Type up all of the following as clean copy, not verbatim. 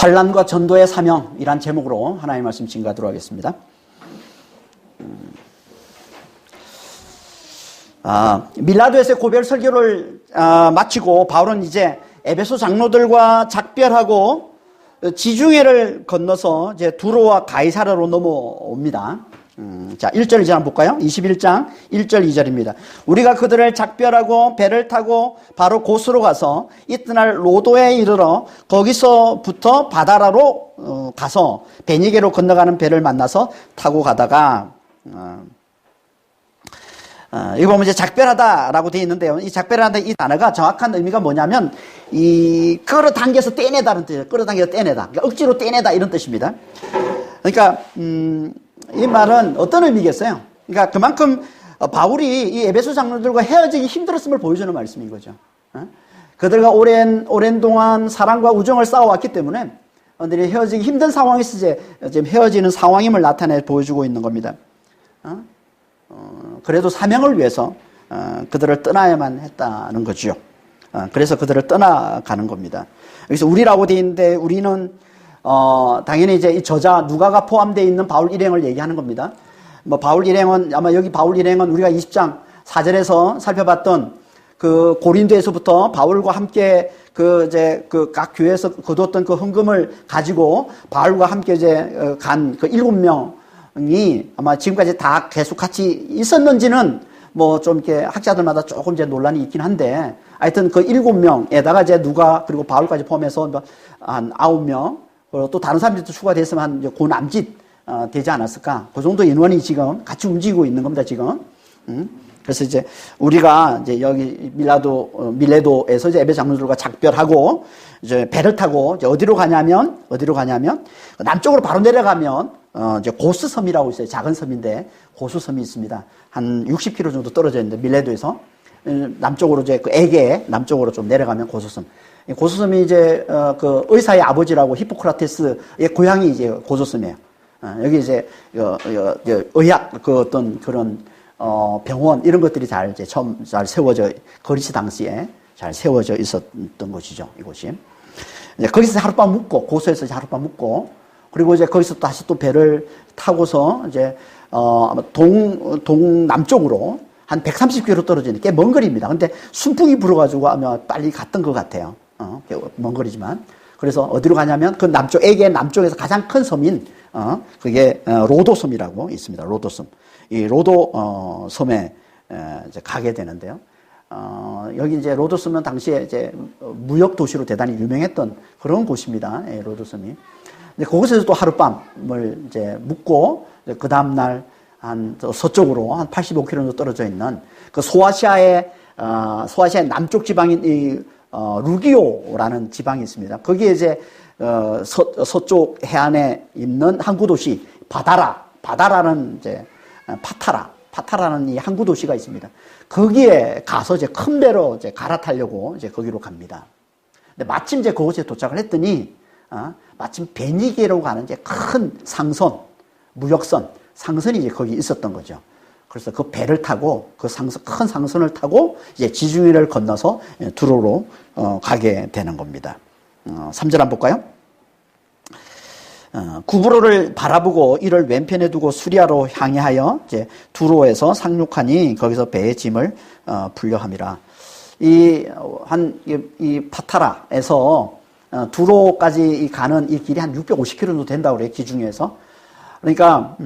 환난과 전도의 사명이란 제목으로 하나님의 말씀 증거하도록 하겠습니다. 밀라도에서의 고별 설교를 마치고 바울은 이제 에베소 장로들과 작별하고 지중해를 건너서 이제 두로와 가이사라로 넘어옵니다. 자, 1절 이제 한번 볼까요? 21장 1절 2절입니다. 우리가 그들을 작별하고 배를 타고 바로 고스로 가서 이튿날 로도에 이르러 거기서부터 바다라로 가서 베니게로 건너가는 배를 만나서 타고 가다가 이거 보면 이제 작별하다라고 되어 있는데요. 이 작별하다 이 단어가 정확한 의미가 뭐냐면 이 끌어당겨서 떼내다는 뜻이에요. 끌어당겨서 떼내다. 그러니까 억지로 떼내다 이런 뜻입니다. 그러니까 이 말은 어떤 의미겠어요? 그러니까 그만큼 바울이 이 에베소 장로들과 헤어지기 힘들었음을 보여주는 말씀인 거죠. 그들과 오랜 동안 사랑과 우정을 쌓아왔기 때문에 그들이 헤어지기 힘든 상황에서 이제 지금 헤어지는 상황임을 나타내 보여주고 있는 겁니다. 그래도 사명을 위해서 그들을 떠나야만 했다는 거죠. 그래서 그들을 떠나가는 겁니다. 여기서 우리라고 되어 있는데 우리는 당연히 이제 이 저자 누가가 포함되어 있는 바울 일행을 얘기하는 겁니다. 뭐 바울 일행은 아마 여기 바울 일행은 우리가 20장 4절에서 살펴봤던 그 고린도에서부터 바울과 함께 그 이제 그 각 교회에서 거두었던 그 헌금을 가지고 바울과 함께 이제 간 그 7명이 아마 지금까지 다 계속 같이 있었는지는 뭐 좀 이렇게 학자들마다 조금 이제 논란이 있긴 한데 하여튼 그 7명에다가 이제 누가 그리고 바울까지 포함해서 한 9명 그리고 또 다른 사람들도 추가됐으면 한 고남짓 되지 않았을까? 그 정도 인원이 지금 같이 움직이고 있는 겁니다, 지금. 그래서 이제 우리가 이제 여기 밀레도에서 이제 에베소 장로들과 작별하고 이제 배를 타고 이제 어디로 가냐면 남쪽으로 바로 내려가면 이제 고스섬이라고 있어요. 작은 섬인데 고스섬이 있습니다. 한 60km 정도 떨어져 있는데 밀레도에서 남쪽으로 이제 그 에게 남쪽으로 좀 내려가면 고스섬. 고소섬이 이제 그 의사의 아버지라고 히포크라테스의 고향이 이제 고소섬이에요. 여기 이제 의학 그 어떤 그런 병원 이런 것들이 잘 이제 처음 잘 세워져 거리시 당시에 잘 세워져 있었던 곳이죠. 이곳이. 이제 거기서 하룻밤 묵고 고소에서 하룻밤 묵고 그리고 이제 거기서 다시 또 배를 타고서 이제 동남쪽으로 한 130km 떨어지는 꽤 먼 거리입니다. 근데 순풍이 불어가지고 아마 빨리 갔던 것 같아요. 먼 거리지만. 그래서 어디로 가냐면 그 남쪽에서 가장 큰 섬인, 그게 로도섬이라고 있습니다. 로도섬. 이 로도, 섬에 이제 가게 되는데요. 여기 이제 로도섬은 당시에 이제 무역 도시로 대단히 유명했던 그런 곳입니다. 예, 로도섬이. 근데 그곳에서 또 하룻밤을 이제 묵고 그 다음날 한 서쪽으로 한 85km 정도 떨어져 있는 그 소아시아의 남쪽 지방인 이 루기오라는 지방이 있습니다. 거기에 이제 서쪽 해안에 있는 항구 도시 바다라는 이제 파타라는 이 항구 도시가 있습니다. 거기에 가서 이제 큰 배로 이제 갈아타려고 이제 거기로 갑니다. 근데 마침 이제 그곳에 도착을 했더니 마침 베니게로 가는 이제 큰 무역선 상선이 이제 거기 있었던 거죠. 그래서 그 배를 타고 큰 상선을 타고 이제 지중해를 건너서 두로로 가게 되는 겁니다. 3절 한번 볼까요? 구브로를 바라보고 이를 왼편에 두고 수리아로 향하여 이제 두로에서 상륙하니 거기서 배의 짐을 분려함이라. 이 파타라에서 두로까지 가는 이 길이 한 650km 정도 된다고 그래요. 기중에서. 그러니까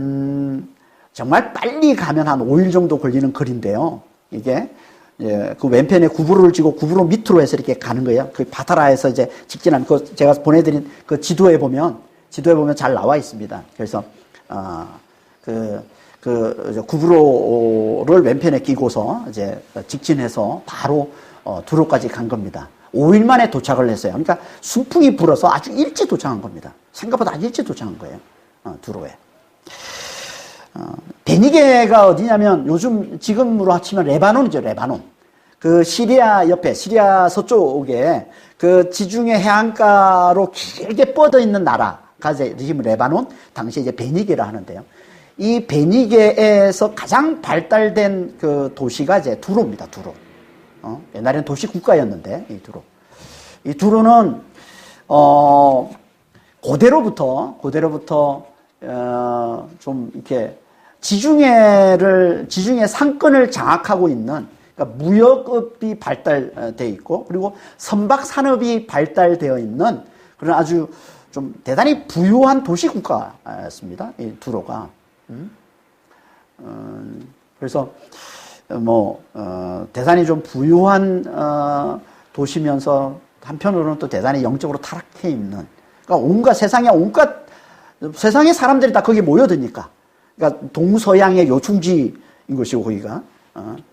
정말 빨리 가면 한 5일 정도 걸리는 거리인데요. 이게 그 왼편에 구브로를 지고 구브로 밑으로 해서 이렇게 가는 거예요. 그 파타라에서 이제 직진한 그 제가 보내드린 그 지도에 보면 잘 나와 있습니다. 그래서 구브로를 왼편에 끼고서 이제 직진해서 바로 두로까지 간 겁니다. 5일 만에 도착을 했어요. 그러니까 순풍이 불어서 아주 일찍 도착한 겁니다. 생각보다 아주 일찍 도착한 거예요. 두로에. 베니게가 어디냐면 지금으로 치면 레바논이죠, 레바논. 그 시리아 옆에, 시리아 서쪽에 그 지중해 해안가로 길게 뻗어 있는 나라가 이제 지금 레바논, 당시에 이제 베니게라 하는데요. 이 베니게에서 가장 발달된 그 도시가 이제 두로입니다, 두로. 옛날에는 도시 국가였는데, 이 두로. 이 두로는, 고대로부터 좀 이렇게 지중해 상권을 장악하고 있는, 그러니까 무역업이 발달되어 있고, 그리고 선박 산업이 발달되어 있는 그런 아주 좀 대단히 부유한 도시 국가였습니다. 이 두로가. 그래서 대단히 좀 부유한 도시면서 한편으로는 또 대단히 영적으로 타락해 있는, 그러니까 세상의 사람들이 다 거기 모여드니까, 그러니까 동서양의 요충지인 것이고 거기가,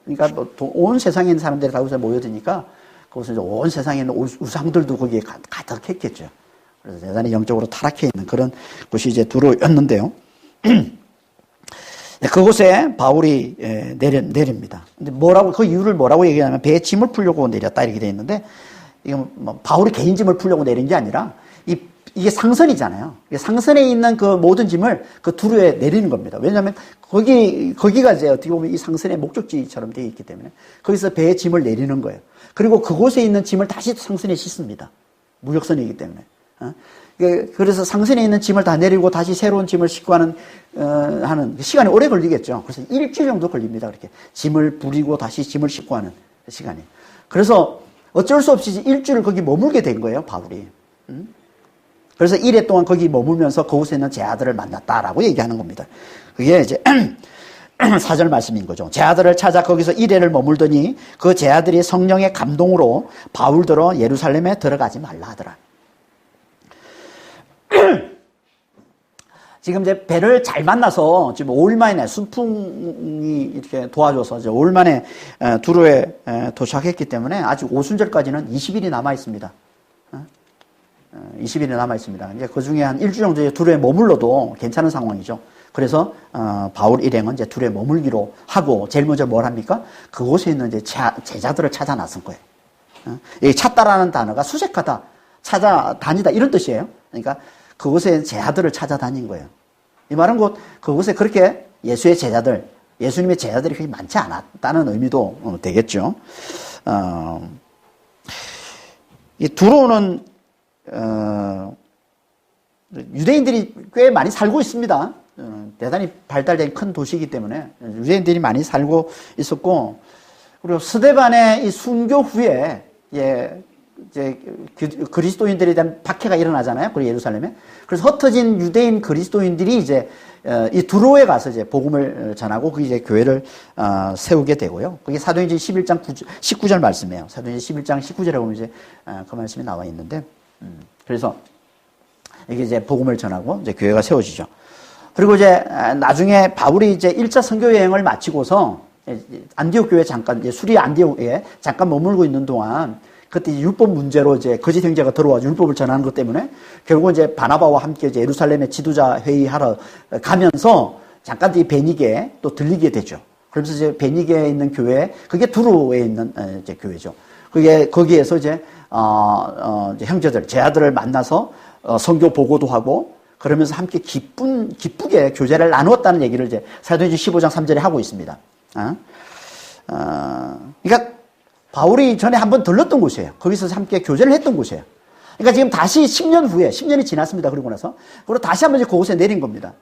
그러니까 온 세상에 있는 사람들이 다 거기서 모여드니까 그것은 온 세상에 있는 우상들도 거기에 가득했겠죠. 그래서 대단히 영적으로 타락해 있는 그런 곳이 이제 두로였는데요. 그곳에 바울이 내립니다. 근데 그 이유를 뭐라고 얘기하냐면 배에 짐을 풀려고 내렸다 이렇게 돼 있는데, 이건 바울이 개인 짐을 풀려고 내린 게 아니라 이게 상선이잖아요. 상선에 있는 그 모든 짐을 그 두로에 내리는 겁니다. 왜냐하면 거기가 이제 어떻게 보면 이 상선의 목적지처럼 되어 있기 때문에 거기서 배에 짐을 내리는 거예요. 그리고 그곳에 있는 짐을 다시 상선에 싣습니다. 무역선이기 때문에. 그래서 상선에 있는 짐을 다 내리고 다시 새로운 짐을 싣고 하는 시간이 오래 걸리겠죠. 그래서 일주일 정도 걸립니다. 그렇게 짐을 부리고 다시 짐을 싣고 하는 시간이. 그래서 어쩔 수 없이 일주일을 거기 머물게 된 거예요, 바울이. 그래서 1회 동안 거기 머물면서 그곳에 있는 제 아들을 만났다라고 얘기하는 겁니다. 그게 이제 4절 말씀인 거죠. 제 아들을 찾아 거기서 1회를 머물더니 그 제 아들이 성령의 감동으로 바울더러 예루살렘에 들어가지 말라 하더라. 지금 이제 배를 잘 만나서 지금 5일 만에 순풍이 이렇게 도와줘서 이제 5일 만에 두로에 도착했기 때문에 아직 오순절까지는 20일이 남아 있습니다. 20일이 남아 있습니다. 이제 그 중에 한 일주일 정도 두로에 머물러도 괜찮은 상황이죠. 그래서 바울 일행은 이제 두로에 머물기로 하고 제일 먼저 뭘 합니까? 그곳에 있는 이제 제자들을 찾아 나선 거예요. 이 찾다라는 단어가 수색하다, 찾아다니다 이런 뜻이에요. 그러니까 그곳에 제자들을 찾아다닌 거예요. 이 말은 곧 그곳에 그렇게 예수님의 제자들이 그렇게 많지 않았다는 의미도 되겠죠. 이 두로는 유대인들이 꽤 많이 살고 있습니다. 대단히 발달된 큰 도시이기 때문에 유대인들이 많이 살고 있었고, 그리고 스데반의 이 순교 후에 이제 그리스도인들에 대한 박해가 일어나잖아요. 그리고 예루살렘에. 그래서 흩어진 유대인 그리스도인들이 이제 이 두로에 가서 이제 복음을 전하고 그 이제 교회를 세우게 되고요. 그게 사도행전 11장 19절 말씀이에요. 사도행전 11장 19절에 보면 이제 그 말씀이 나와 있는데, 그래서 이게 이제 복음을 전하고 이제 교회가 세워지죠. 그리고 이제 나중에 바울이 이제 1차 선교 여행을 마치고서 안디옥 교회 잠깐, 수리 안디옥에 잠깐 머물고 있는 동안 그때 율법 문제로 이제 거짓 형제가 들어와서 율법을 전하는 것 때문에 결국 이제 바나바와 함께 이제 예루살렘에 지도자 회의하러 가면서 잠깐 이 베니게에 또 들리게 되죠. 그러면서 이제 베니게에 있는 교회, 그게 두로에 있는 이제 교회죠. 그게 거기에서 이제 형제들, 제 아들을 만나서 선교 보고도 하고 그러면서 함께 기쁘게 교제를 나누었다는 얘기를 이제 사도행전 15장 3절에 하고 있습니다. 그러니까 바울이 전에 한번 들렀던 곳이에요. 거기서 함께 교제를 했던 곳이에요. 그러니까 지금 다시 10년 후에, 10년이 지났습니다. 그러고 나서. 그리고 다시 한번 이제 그곳에 내린 겁니다.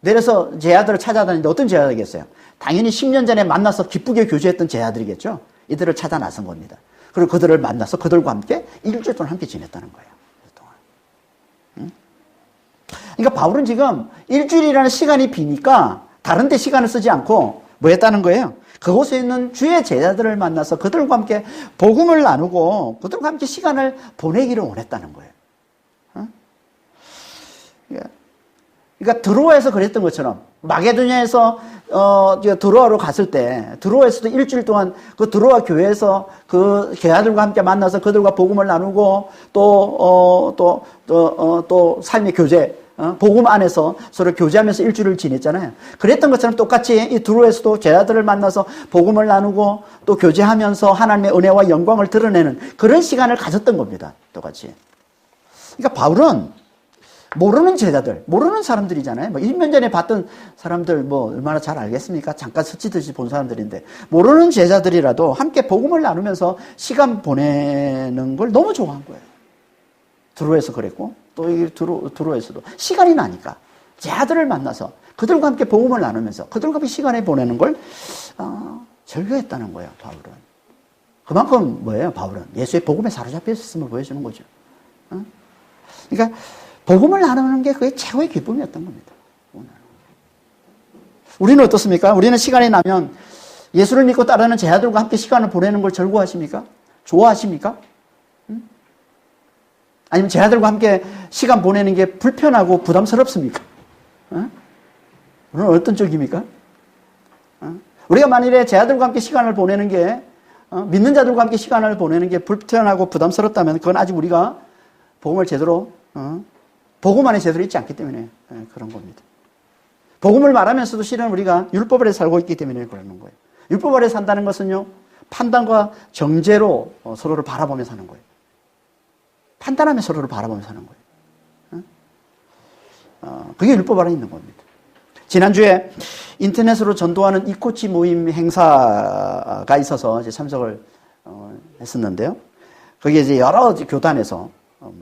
내려서 제 아들을 찾아다니는데 어떤 제 아들이겠어요? 당연히 10년 전에 만나서 기쁘게 교제했던 제 아들이겠죠? 이들을 찾아 나선 겁니다. 그리고 그들을 만나서 그들과 함께 일주일 동안 함께 지냈다는 거예요. 그러니까 바울은 지금 일주일이라는 시간이 비니까 다른 데 시간을 쓰지 않고 뭐 했다는 거예요? 그곳에 있는 주의 제자들을 만나서 그들과 함께 복음을 나누고 그들과 함께 시간을 보내기를 원했다는 거예요. 그러니까 드로아에서 그랬던 것처럼 마게도냐에서 드로아로 갔을 때 드로아에서도 일주일 동안 그 드로아 교회에서 그 제자들과 함께 만나서 그들과 복음을 나누고 또 삶의 교제, 복음 안에서 서로 교제하면서 일주일을 지냈잖아요. 그랬던 것처럼 똑같이 이 드로에서도 제자들을 만나서 복음을 나누고 또 교제하면서 하나님의 은혜와 영광을 드러내는 그런 시간을 가졌던 겁니다. 똑같이. 그러니까 바울은 모르는 제자들, 모르는 사람들이잖아요. 뭐 1년 전에 봤던 사람들 뭐 얼마나 잘 알겠습니까? 잠깐 스치듯이 본 사람들인데 모르는 제자들이라도 함께 복음을 나누면서 시간 보내는 걸 너무 좋아한 거예요. 드로에서 그랬고 또 이 두로에서도 시간이 나니까 제자들을 만나서 그들과 함께 복음을 나누면서 그들과 함께 시간을 보내는 걸 즐겨했다는 거예요, 바울은. 그만큼 뭐예요, 바울은? 예수의 복음에 사로잡혀 있었음을 보여주는 거죠. 그러니까 복음을 나누는 게 그게 최고의 기쁨이었던 겁니다. 우리는 어떻습니까? 우리는 시간이 나면 예수를 믿고 따르는 제자들과 함께 시간을 보내는 걸 즐거워하십니까? 좋아하십니까? 아니면 제자들과 함께 시간 보내는 게 불편하고 부담스럽습니까? 오늘 어떤 쪽입니까? 우리가 만일에 제자들과 함께 시간을 보내는 게 믿는 자들과 함께 시간을 보내는 게 불편하고 부담스럽다면 그건 아직 우리가 복음을 제대로 복음 안에 제대로 있지 않기 때문에 그런 겁니다. 복음을 말하면서도 실은 우리가 율법 아래 살고 있기 때문에 그러는 거예요. 율법 아래 산다는 것은요, 판단과 정죄로 서로를 바라보며 사는 거예요. 판단하며 서로를 바라보며 사는 거예요. 그게 율법 아래 있는 겁니다. 지난주에 인터넷으로 전도하는 이코치 모임 행사가 있어서 이제 참석을 했었는데요. 거기에 이제 여러 교단에서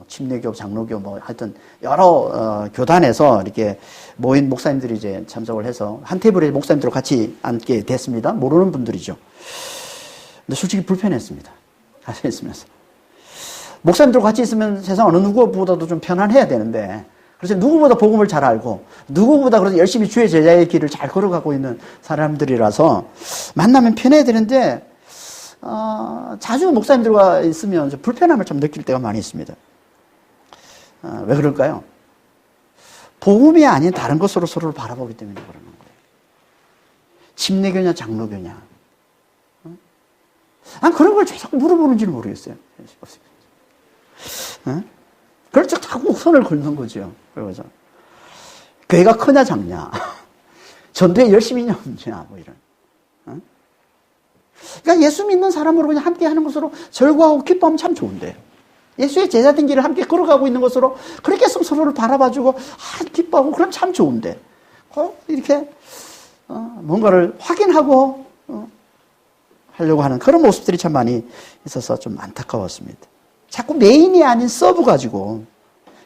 침례교, 장로교, 하여튼 여러 교단에서 이렇게 모인 목사님들이 이제 참석을 해서 한 테이블에 목사님들과 같이 앉게 됐습니다. 모르는 분들이죠. 근데 솔직히 불편했습니다. 같이 있으면서. 목사님들과 같이 있으면 세상 어느 누구보다도 좀 편안해야 되는데, 그래서 누구보다 복음을 잘 알고, 누구보다 그래서 열심히 주의 제자의 길을 잘 걸어가고 있는 사람들이라서 만나면 편해야 되는데, 자주 목사님들과 있으면 좀 불편함을 좀 느낄 때가 많이 있습니다. 왜 그럴까요? 복음이 아닌 다른 것으로 서로를 바라보기 때문에 그러는 거예요. 침례교냐 장로교냐. 그런 걸 자꾸 물어보는지는 모르겠어요. 그걸 자꾸 선을 긋는 거죠. 그러죠. 교회가 크냐 작냐. 전도에 열심히 있냐 없냐 뭐 이런. 그러니까 예수 믿는 사람으로 그냥 함께 하는 것으로 절구하고 기뻐하면 참 좋은데, 예수의 제자된 길을 함께 걸어가고 있는 것으로 그렇게 해서 서로를 바라봐주고 기뻐하고 그럼 참 좋은데, 이렇게 뭔가를 확인하고 하려고 하는 그런 모습들이 참 많이 있어서 좀 안타까웠습니다. 자꾸 메인이 아닌 서브 가지고,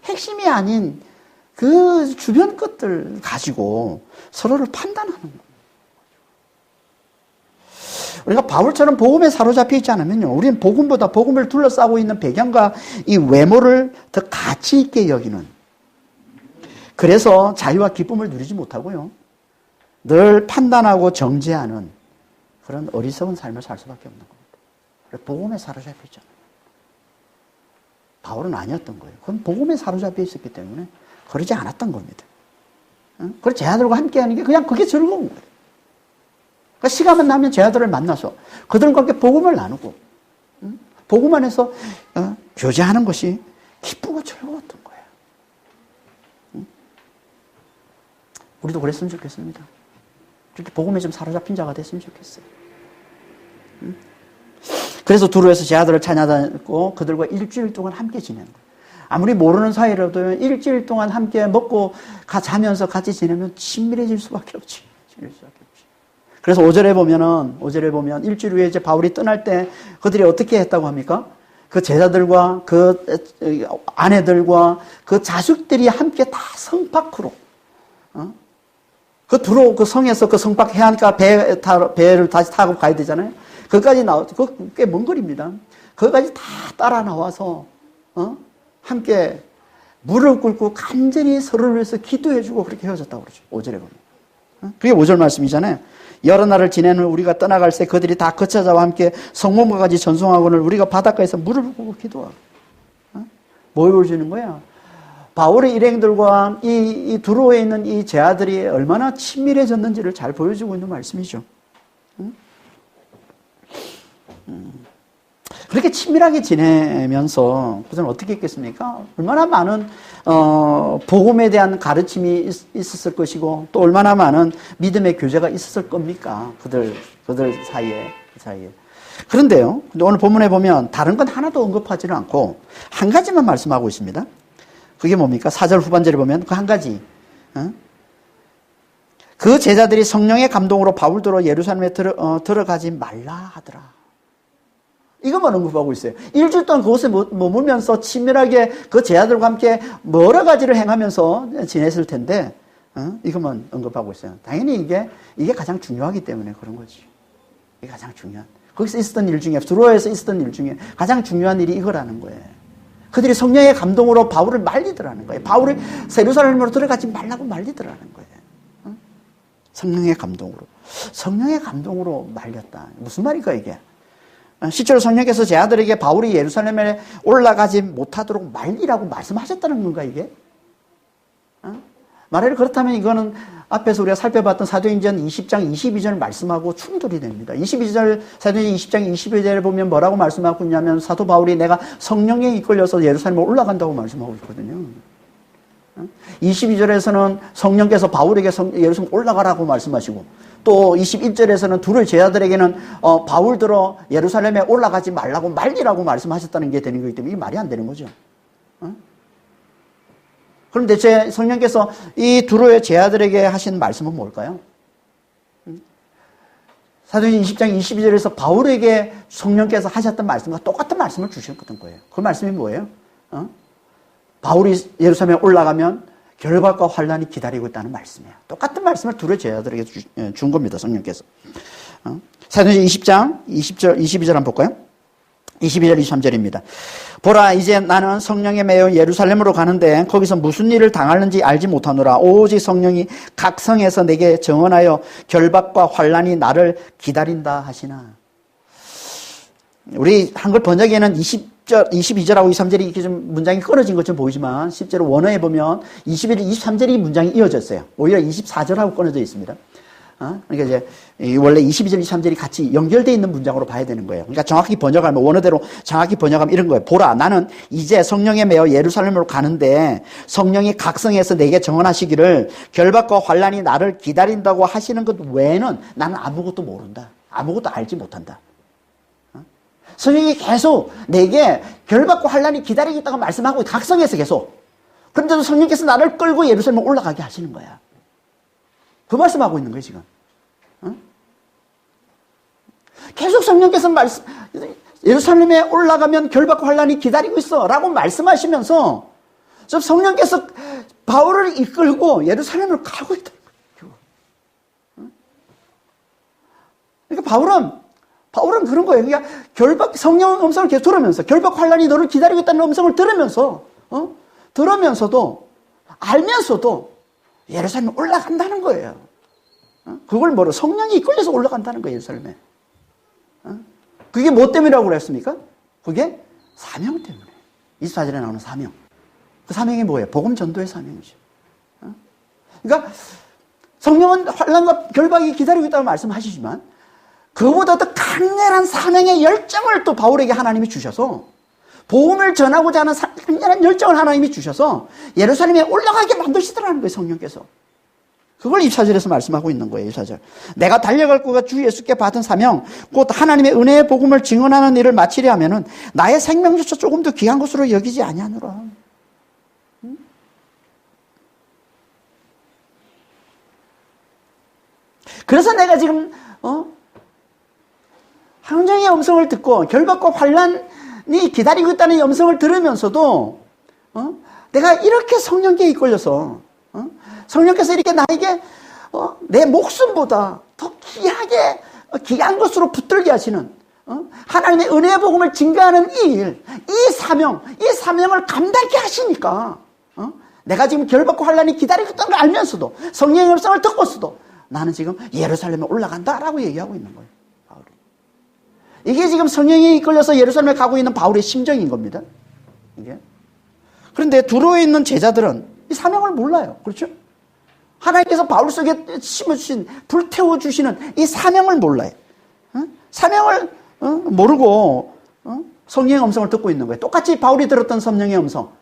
핵심이 아닌 그 주변 것들 가지고 서로를 판단하는 거예요. 우리가 바울처럼 복음에 사로잡혀 있지 않으면요, 우리는 복음보다 복음을 둘러싸고 있는 배경과 이 외모를 더 가치 있게 여기는, 그래서 자유와 기쁨을 누리지 못하고요, 늘 판단하고 정죄하는 그런 어리석은 삶을 살 수밖에 없는 겁니다. 복음에 사로잡혀 있잖아요. 바울은 아니었던 거예요. 그건 복음에 사로잡혀 있었기 때문에 그러지 않았던 겁니다. 그래서 제자들과 함께 하는 게 그냥 그게 즐거운 거예요. 그러니까 시간만 나면 제자들을 만나서 그들과 함께 복음을 나누고, 복음 안에서 교제하는 것이 기쁘고 즐거웠던 거예요. 우리도 그랬으면 좋겠습니다. 이렇게 복음에 좀 사로잡힌 자가 됐으면 좋겠어요. 그래서 두로에서 제자들을 찾아다녔고 그들과 일주일 동안 함께 지내는 거예요. 아무리 모르는 사이라도 일주일 동안 함께 먹고 자면서 같이 지내면 친밀해질 수밖에 없지. 그래서 5절에 보면 일주일 후에 이제 바울이 떠날 때 그들이 어떻게 했다고 합니까? 그 제자들과 그 아내들과 그 자식들이 함께 다 성밖으로, 그 두로 그 성에서 그 성밖 해안가 배를 다시 타고 가야 되잖아요. 거기까지 그 꽤 먼 거리입니다. 거기까지 다 따라 나와서 함께 무릎 꿇고 간절히 서로를 위해서 기도해주고 그렇게 헤어졌다고 그러죠. 5절에 보면. 그게 5절 말씀이잖아요. 여러 날을 지내는 우리가 떠나갈 새 그들이 다 거처자와 함께 성문과 같이 전송하고는 우리가 바닷가에서 무릎을 꿇고 기도하고. 뭘 보여주는 거야? 바울의 일행들과 이 두로에 있는 이 제자들이 얼마나 친밀해졌는지를 잘 보여주고 있는 말씀이죠. 그렇게 친밀하게 지내면서 그들은 어떻게 했겠습니까? 얼마나 많은 복음에 대한 가르침이 있었을 것이고 또 얼마나 많은 믿음의 교제가 있었을 겁니까? 그들 사이에. 그런데요, 오늘 본문에 보면 다른 건 하나도 언급하지는 않고 한 가지만 말씀하고 있습니다. 그게 뭡니까? 4절 후반절에 보면 그 한 가지. 그 제자들이 성령의 감동으로 바울더러 예루살렘에 들어가지 말라 하더라. 이것만 언급하고 있어요. 일주일 동안 그곳에 머물면서 친밀하게 그 제자들과 함께 여러 가지를 행하면서 지냈을 텐데, 이것만 언급하고 있어요. 당연히 이게 가장 중요하기 때문에 그런 거지. 이게 가장 중요한. 거기서 있었던 일 중에, 드로아에서 있었던 일 중에 가장 중요한 일이 이거라는 거예요. 그들이 성령의 감동으로 바울을 말리더라는 거예요. 바울이 예루살렘으로 들어가지 말라고 말리더라는 거예요. 성령의 감동으로. 성령의 감동으로 말렸다. 무슨 말일까 이게? 실제로 성령께서 제 아들에게 바울이 예루살렘에 올라가지 못하도록 말리라고 말씀하셨다는 건가 이게? 말을 그렇다면 이거는 앞에서 우리가 살펴봤던 사도행전 20장 22절 말씀하고 충돌이 됩니다. 22절 사도행전 20장 22절에 보면 뭐라고 말씀하고 있냐면 사도 바울이 내가 성령에 이끌려서 예루살렘에 올라간다고 말씀하고 있거든요. 22절에서는 성령께서 바울에게 예루살렘 올라가라고 말씀하시고 또 21절에서는 둘의 제자들에게는 바울들어 예루살렘에 올라가지 말라고 말리라고 말씀하셨다는 게 되는 거기 때문에 이게 말이 안 되는 거죠. 그럼 대체 성령께서 이 두로의 제자들에게 하신 말씀은 뭘까요? 사도행전 20장 22절에서 바울에게 성령께서 하셨던 말씀과 똑같은 말씀을 주셨던 거예요. 그 말씀이 뭐예요? 바울이 예루살렘에 올라가면 결박과 환란이 기다리고 있다는 말씀이에요. 똑같은 말씀을 두로의 제자들에게 준 겁니다. 성령께서. 사도행전 20장 20절 22절 한번 볼까요? 22절 23절입니다. 보라 이제 나는 성령에 매여 예루살렘으로 가는데 거기서 무슨 일을 당하는지 알지 못하노라. 오직 성령이 각 성에서 내게 정언하여 결박과 환란이 나를 기다린다 하시나. 우리 한글 번역에는 22절하고 23절이 이렇게 좀 문장이 끊어진 것처럼 보이지만 실제로 원어에 보면 21절, 23절이 문장이 이어졌어요. 오히려 24절하고 끊어져 있습니다. 그러니까 이제 원래 22절, 23절이 같이 연결되어 있는 문장으로 봐야 되는 거예요. 그러니까 정확히 번역하면 원어대로 정확히 번역하면 이런 거예요. 보라, 나는 이제 성령에 매여 예루살렘으로 가는데 성령이 각성해서 내게 정언하시기를 결박과 환란이 나를 기다린다고 하시는 것 외에는 나는 아무것도 모른다. 아무것도 알지 못한다. 성령이 계속 내게 결박과 환란이 기다리고 있다고 말씀하고 각성해서 계속. 그런데도 성령께서 나를 끌고 예루살렘에 올라가게 하시는 거야. 그 말씀하고 있는 거예요, 지금. 계속 성령께서 예루살렘에 올라가면 결박과 환란이 기다리고 있어. 라고 말씀하시면서, 좀 성령께서 바울을 이끌고 예루살렘으로 가고 있다. 그러니까 바울은 그런 거예요. 그러니까 성령 음성을 계속 들으면서, 결박 환란이 너를 기다리고 있다는 음성을 들으면서도, 알면서도, 예루살렘에 올라간다는 거예요. 그걸 뭐로? 성령이 이끌려서 올라간다는 거예요, 예루살렘에. 그게 뭐 때문이라고 그랬습니까? 그게 사명 때문에. 24절에 나오는 사명. 그 사명이 뭐예요? 복음 전도의 사명이죠. 그러니까 성령은 환란과 결박이 기다리고 있다고 말씀하시지만 그보다 더 강렬한 사명의 열정을 또 바울에게 하나님이 주셔서 복음을 전하고자 하는 강렬한 열정을 하나님이 주셔서 예루살렘에 올라가게 만드시더라는 거예요, 성령께서. 그걸 24절에서 말씀하고 있는 거예요, 24절. 내가 달려갈 것과 주 예수께 받은 사명, 곧 하나님의 은혜의 복음을 증언하는 일을 마치려 하면은 나의 생명조차 조금 더 귀한 것으로 여기지 아니하노라. 그래서 내가 지금 항정의 음성을 듣고 결박과 환란이 기다리고 있다는 음성을 들으면서도 내가 이렇게 성령께 이끌려서 성령께서 이렇게 나에게 내 목숨보다 더 귀한 것으로 붙들게 하시는 하나님의 은혜의 복음을 증가하는 이 일, 이 사명을 감당케 하시니까 내가 지금 결박과 환란이 기다리고 있다는 걸 알면서도 성령의 음성을 듣고서도 나는 지금 예루살렘에 올라간다라고 얘기하고 있는 거예요. 바울이. 이게 지금 성령이 이끌려서 예루살렘에 가고 있는 바울의 심정인 겁니다. 이게. 그런데 두로에 있는 제자들은 이 사명을 몰라요. 그렇죠? 하나님께서 바울 속에 심어주신, 불태워주시는 이 사명을 몰라요. 사명을 모르고 성령의 음성을 듣고 있는 거예요. 똑같이 바울이 들었던 성령의 음성.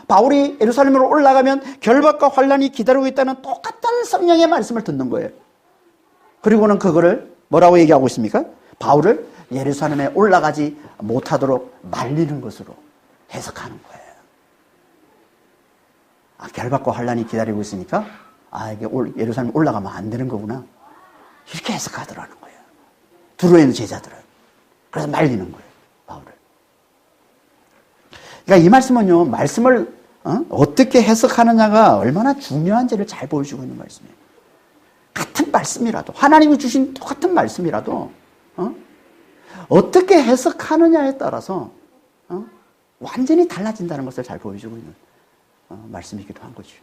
바울이 예루살렘으로 올라가면 결박과 환란이 기다리고 있다는 똑같은 성령의 말씀을 듣는 거예요. 그리고는 그거를 뭐라고 얘기하고 있습니까? 바울을 예루살렘에 올라가지 못하도록 말리는 것으로 해석하는 거예요. 결박과 환란이 기다리고 있으니까 이게 예루살렘에 올라가면 안 되는 거구나. 이렇게 해석하더라는 거예요. 두로에 있는 제자들은. 그래서 말리는 거예요. 그러니까 이 말씀은요, 말씀을 어떻게 해석하느냐가 얼마나 중요한지를 잘 보여주고 있는 말씀이에요. 같은 말씀이라도, 하나님이 주신 똑같은 말씀이라도 어떻게 해석하느냐에 따라서 완전히 달라진다는 것을 잘 보여주고 있는 말씀이기도 한 거죠.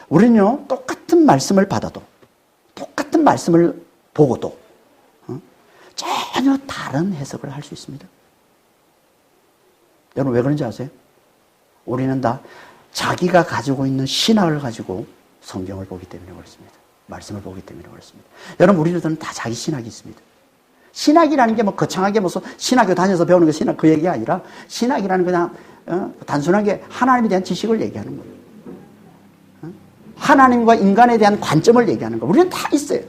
우리는요, 똑같은 말씀을 받아도, 똑같은 말씀을 보고도 전혀 다른 해석을 할 수 있습니다. 여러분 왜 그런지 아세요? 우리는 다 자기가 가지고 있는 신학을 가지고 성경을 보기 때문에 그렇습니다. 말씀을 보기 때문에 그렇습니다. 여러분 우리들은 다 자기 신학이 있습니다. 신학이라는 게 뭐 거창하게 무슨 신학교 다녀서 배우는 게 신학 그 얘기가 아니라 신학이라는 그냥 단순하게 하나님에 대한 지식을 얘기하는 거예요. 하나님과 인간에 대한 관점을 얘기하는 거예요. 우리는 다 있어요.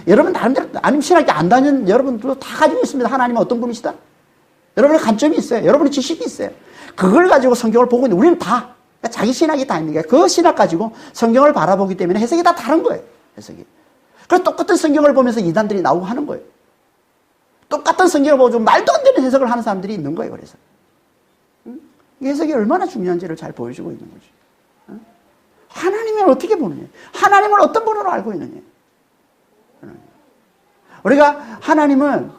여러분 나름대로 아니면 신학교 안 다니는 여러분들도 다 가지고 있습니다. 하나님은 어떤 분이시다? 여러분의 관점이 있어요. 여러분의 지식이 있어요. 그걸 가지고 성경을 보고 있는데 우리는 다 그러니까 자기 신학이 다 있는 거예요. 그 신학 가지고 성경을 바라보기 때문에 해석이 다 다른 거예요. 해석이. 그래서 똑같은 성경을 보면서 이단들이 나오고 하는 거예요. 똑같은 성경을 보고 좀 말도 안 되는 해석을 하는 사람들이 있는 거예요. 그래서 이 해석이 얼마나 중요한지를 잘 보여주고 있는 거죠. 하나님을 어떻게 보느냐, 하나님을 어떤 분으로 알고 있느냐. 우리가 하나님은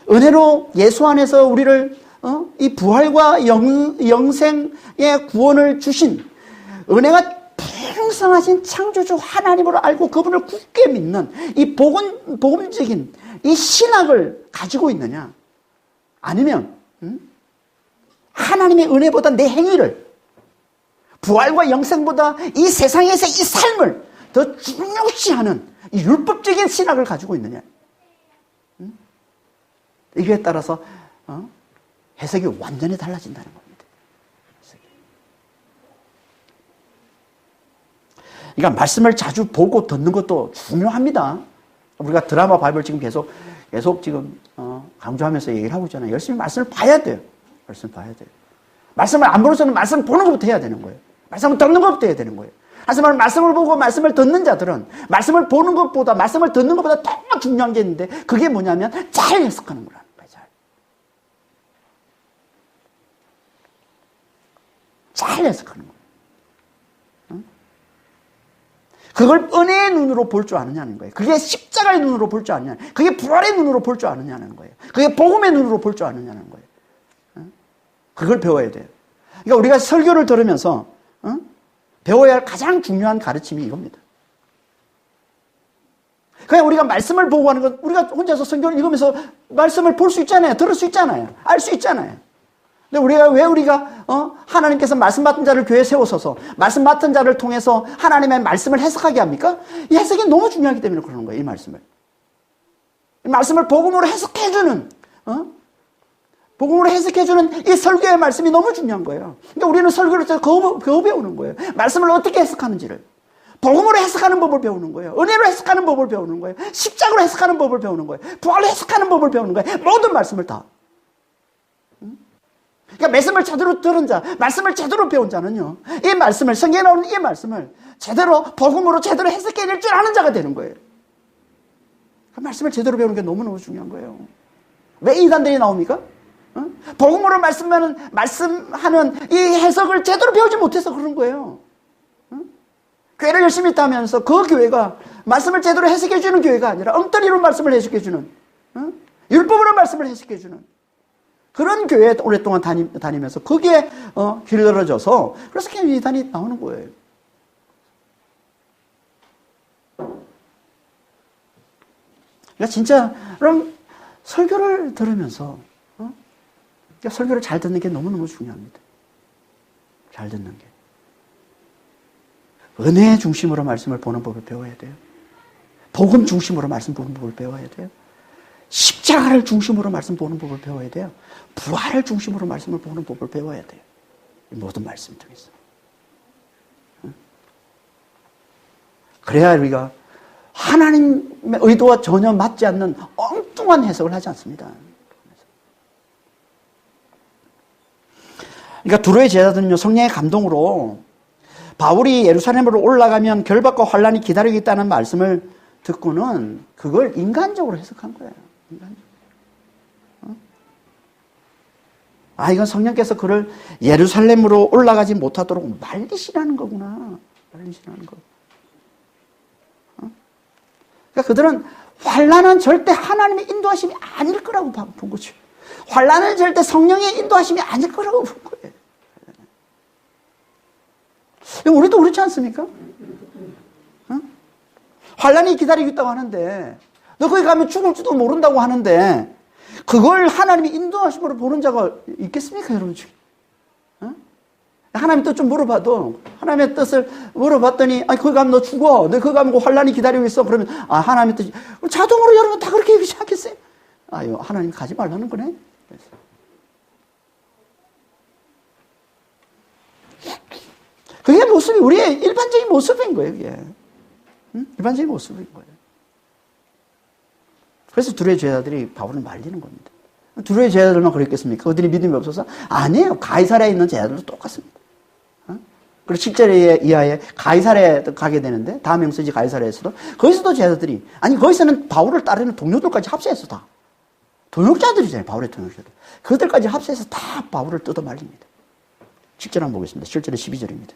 은혜로 예수 안에서 우리를 이 부활과 영생의 구원을 주신 은혜가 풍성하신 창조주 하나님으로 알고 그분을 굳게 믿는 이 복음적인 이 신학을 가지고 있느냐, 아니면 하나님의 은혜보다 내 행위를, 부활과 영생보다 이 세상에서 이 삶을 더 중요시하는 이 율법적인 신학을 가지고 있느냐. 이거에 따라서 해석이 완전히 달라진다는 겁니다. 그러니까 말씀을 자주 보고 듣는 것도 중요합니다. 우리가 드라마 바이블 지금 계속 지금 강조하면서 얘기를 하고 있잖아요. 열심히 말씀을 봐야 돼요. 말씀을 봐야 돼요. 말씀을 안 보는 사람은 말씀을 보는 것부터 해야 되는 거예요. 말씀을 듣는 것부터 해야 되는 거예요. 하지만 말씀을 보고 말씀을 듣는 자들은 말씀을 보는 것보다, 말씀을 듣는 것보다 더 중요한 게 있는데, 그게 뭐냐면 잘 해석하는 거라는 거예요. 잘 해석하는 거예요. 그걸 은혜의 눈으로 볼 줄 아느냐는 거예요. 그게 십자가의 눈으로 볼 줄 아느냐, 그게 부활의 눈으로 볼 줄 아느냐는 거예요. 그게 복음의 눈으로 볼 줄 아느냐는 거예요. 그걸 배워야 돼요. 그러니까 우리가 설교를 들으면서 배워야 할 가장 중요한 가르침이 이겁니다. 그냥 우리가 말씀을 보고 하는 건, 우리가 혼자서 성경을 읽으면서 말씀을 볼 수 있잖아요. 들을 수 있잖아요. 알 수 있잖아요. 근데 우리가 하나님께서 말씀 맡은 자를 교회에 세우셔서 말씀 맡은 자를 통해서 하나님의 말씀을 해석하게 합니까? 이 해석이 너무 중요하기 때문에 그러는 거예요. 이 말씀을. 이 말씀을 복음으로 해석해주는, 복음으로 해석해주는 이 설교의 말씀이 너무 중요한 거예요. 그러니까 우리는 설교를 그거 배우는 거예요. 말씀을 어떻게 해석하는지를. 복음으로 해석하는 법을 배우는 거예요. 은혜로 해석하는 법을 배우는 거예요. 십자가로 해석하는 법을 배우는 거예요. 부활로 해석하는 법을 배우는 거예요. 모든 말씀을 다. 그러니까 말씀을 제대로 들은 자, 말씀을 제대로 배운 자는요, 이 말씀을, 성경에 나오는 이 말씀을 제대로 복음으로 제대로 해석해낼 줄 아는 자가 되는 거예요. 그 말씀을 제대로 배우는 게 너무너무 중요한 거예요. 왜 이단들이 나옵니까? 복음으로 말씀하는 이 해석을 제대로 배우지 못해서 그런 거예요. 교회를 열심히 있다면서 그 교회가 말씀을 제대로 해석해주는 교회가 아니라 엉터리로 말씀을 해석해주는, 율법으로 말씀을 해석해주는 그런 교회에 오랫동안 다니면서 거기에 길들여져서 그래서 그냥 이단이 나오는 거예요. 그러니까 진짜 그럼 설교를 들으면서 그러니까 설교를 잘 듣는 게 너무너무 중요합니다. 잘 듣는 게. 은혜 중심으로 말씀을 보는 법을 배워야 돼요. 복음 중심으로 말씀 보는 법을 배워야 돼요. 십자가를 중심으로 말씀 보는 법을 배워야 돼요. 부활을 중심으로 말씀을 보는 법을 배워야 돼요. 이 모든 말씀 중에서. 그래야 우리가 하나님의 의도와 전혀 맞지 않는 엉뚱한 해석을 하지 않습니다. 그러니까 두로의 제자들은요, 성령의 감동으로 바울이 예루살렘으로 올라가면 결박과 환란이 기다리고 있다는 말씀을 듣고는 그걸 인간적으로 해석한 거예요. 인간적으로. 아, 이건 성령께서 그를 예루살렘으로 올라가지 못하도록 말리시라는 거구나. 말리시라는 거. 그러니까 그들은 환난은 절대 하나님의 인도하심이 아닐 거라고 본 거죠. 환난은 절대 성령의 인도하심이 아닐 거라고 본 거예요. 우리도 그렇지 않습니까? 환난이 기다리고 있다고 하는데 너 거기 가면 죽을지도 모른다고 하는데 그걸 하나님이 인도하심으로 보는 자가 있겠습니까, 여러분 중에? 하나님 뜻 좀 물어봐도 하나님의 뜻을 물어봤더니 아니 거기 가면 너 죽어. 너 거기 가면 환난이 기다리고 있어. 그러면 아 하나님의 뜻이 자동으로 여러분 다 그렇게 얘기하지 않겠어요? 아유 하나님 가지 말라는 거네. 그게 모습이 우리의 일반적인 모습인 거예요. 그게. 일반적인 모습인 거예요. 그래서 두로의 제자들이 바울을 말리는 겁니다. 두로의 제자들만 그랬겠습니까? 그들이 믿음이 없어서? 아니에요. 가이사랴에 있는 제자들도 똑같습니다. 그리고 7절 이하에 가이사랴에 가게 되는데 다음 명서지 가이사랴에서도 거기서도 제자들이 아니 거기서는 바울을 따르는 동료들까지 합세해서 다 동역자들이잖아요. 바울의 동역자들. 그들까지 합세해서 다 바울을 뜯어 말립니다. 7절 한번 보겠습니다. 7절에 12절입니다.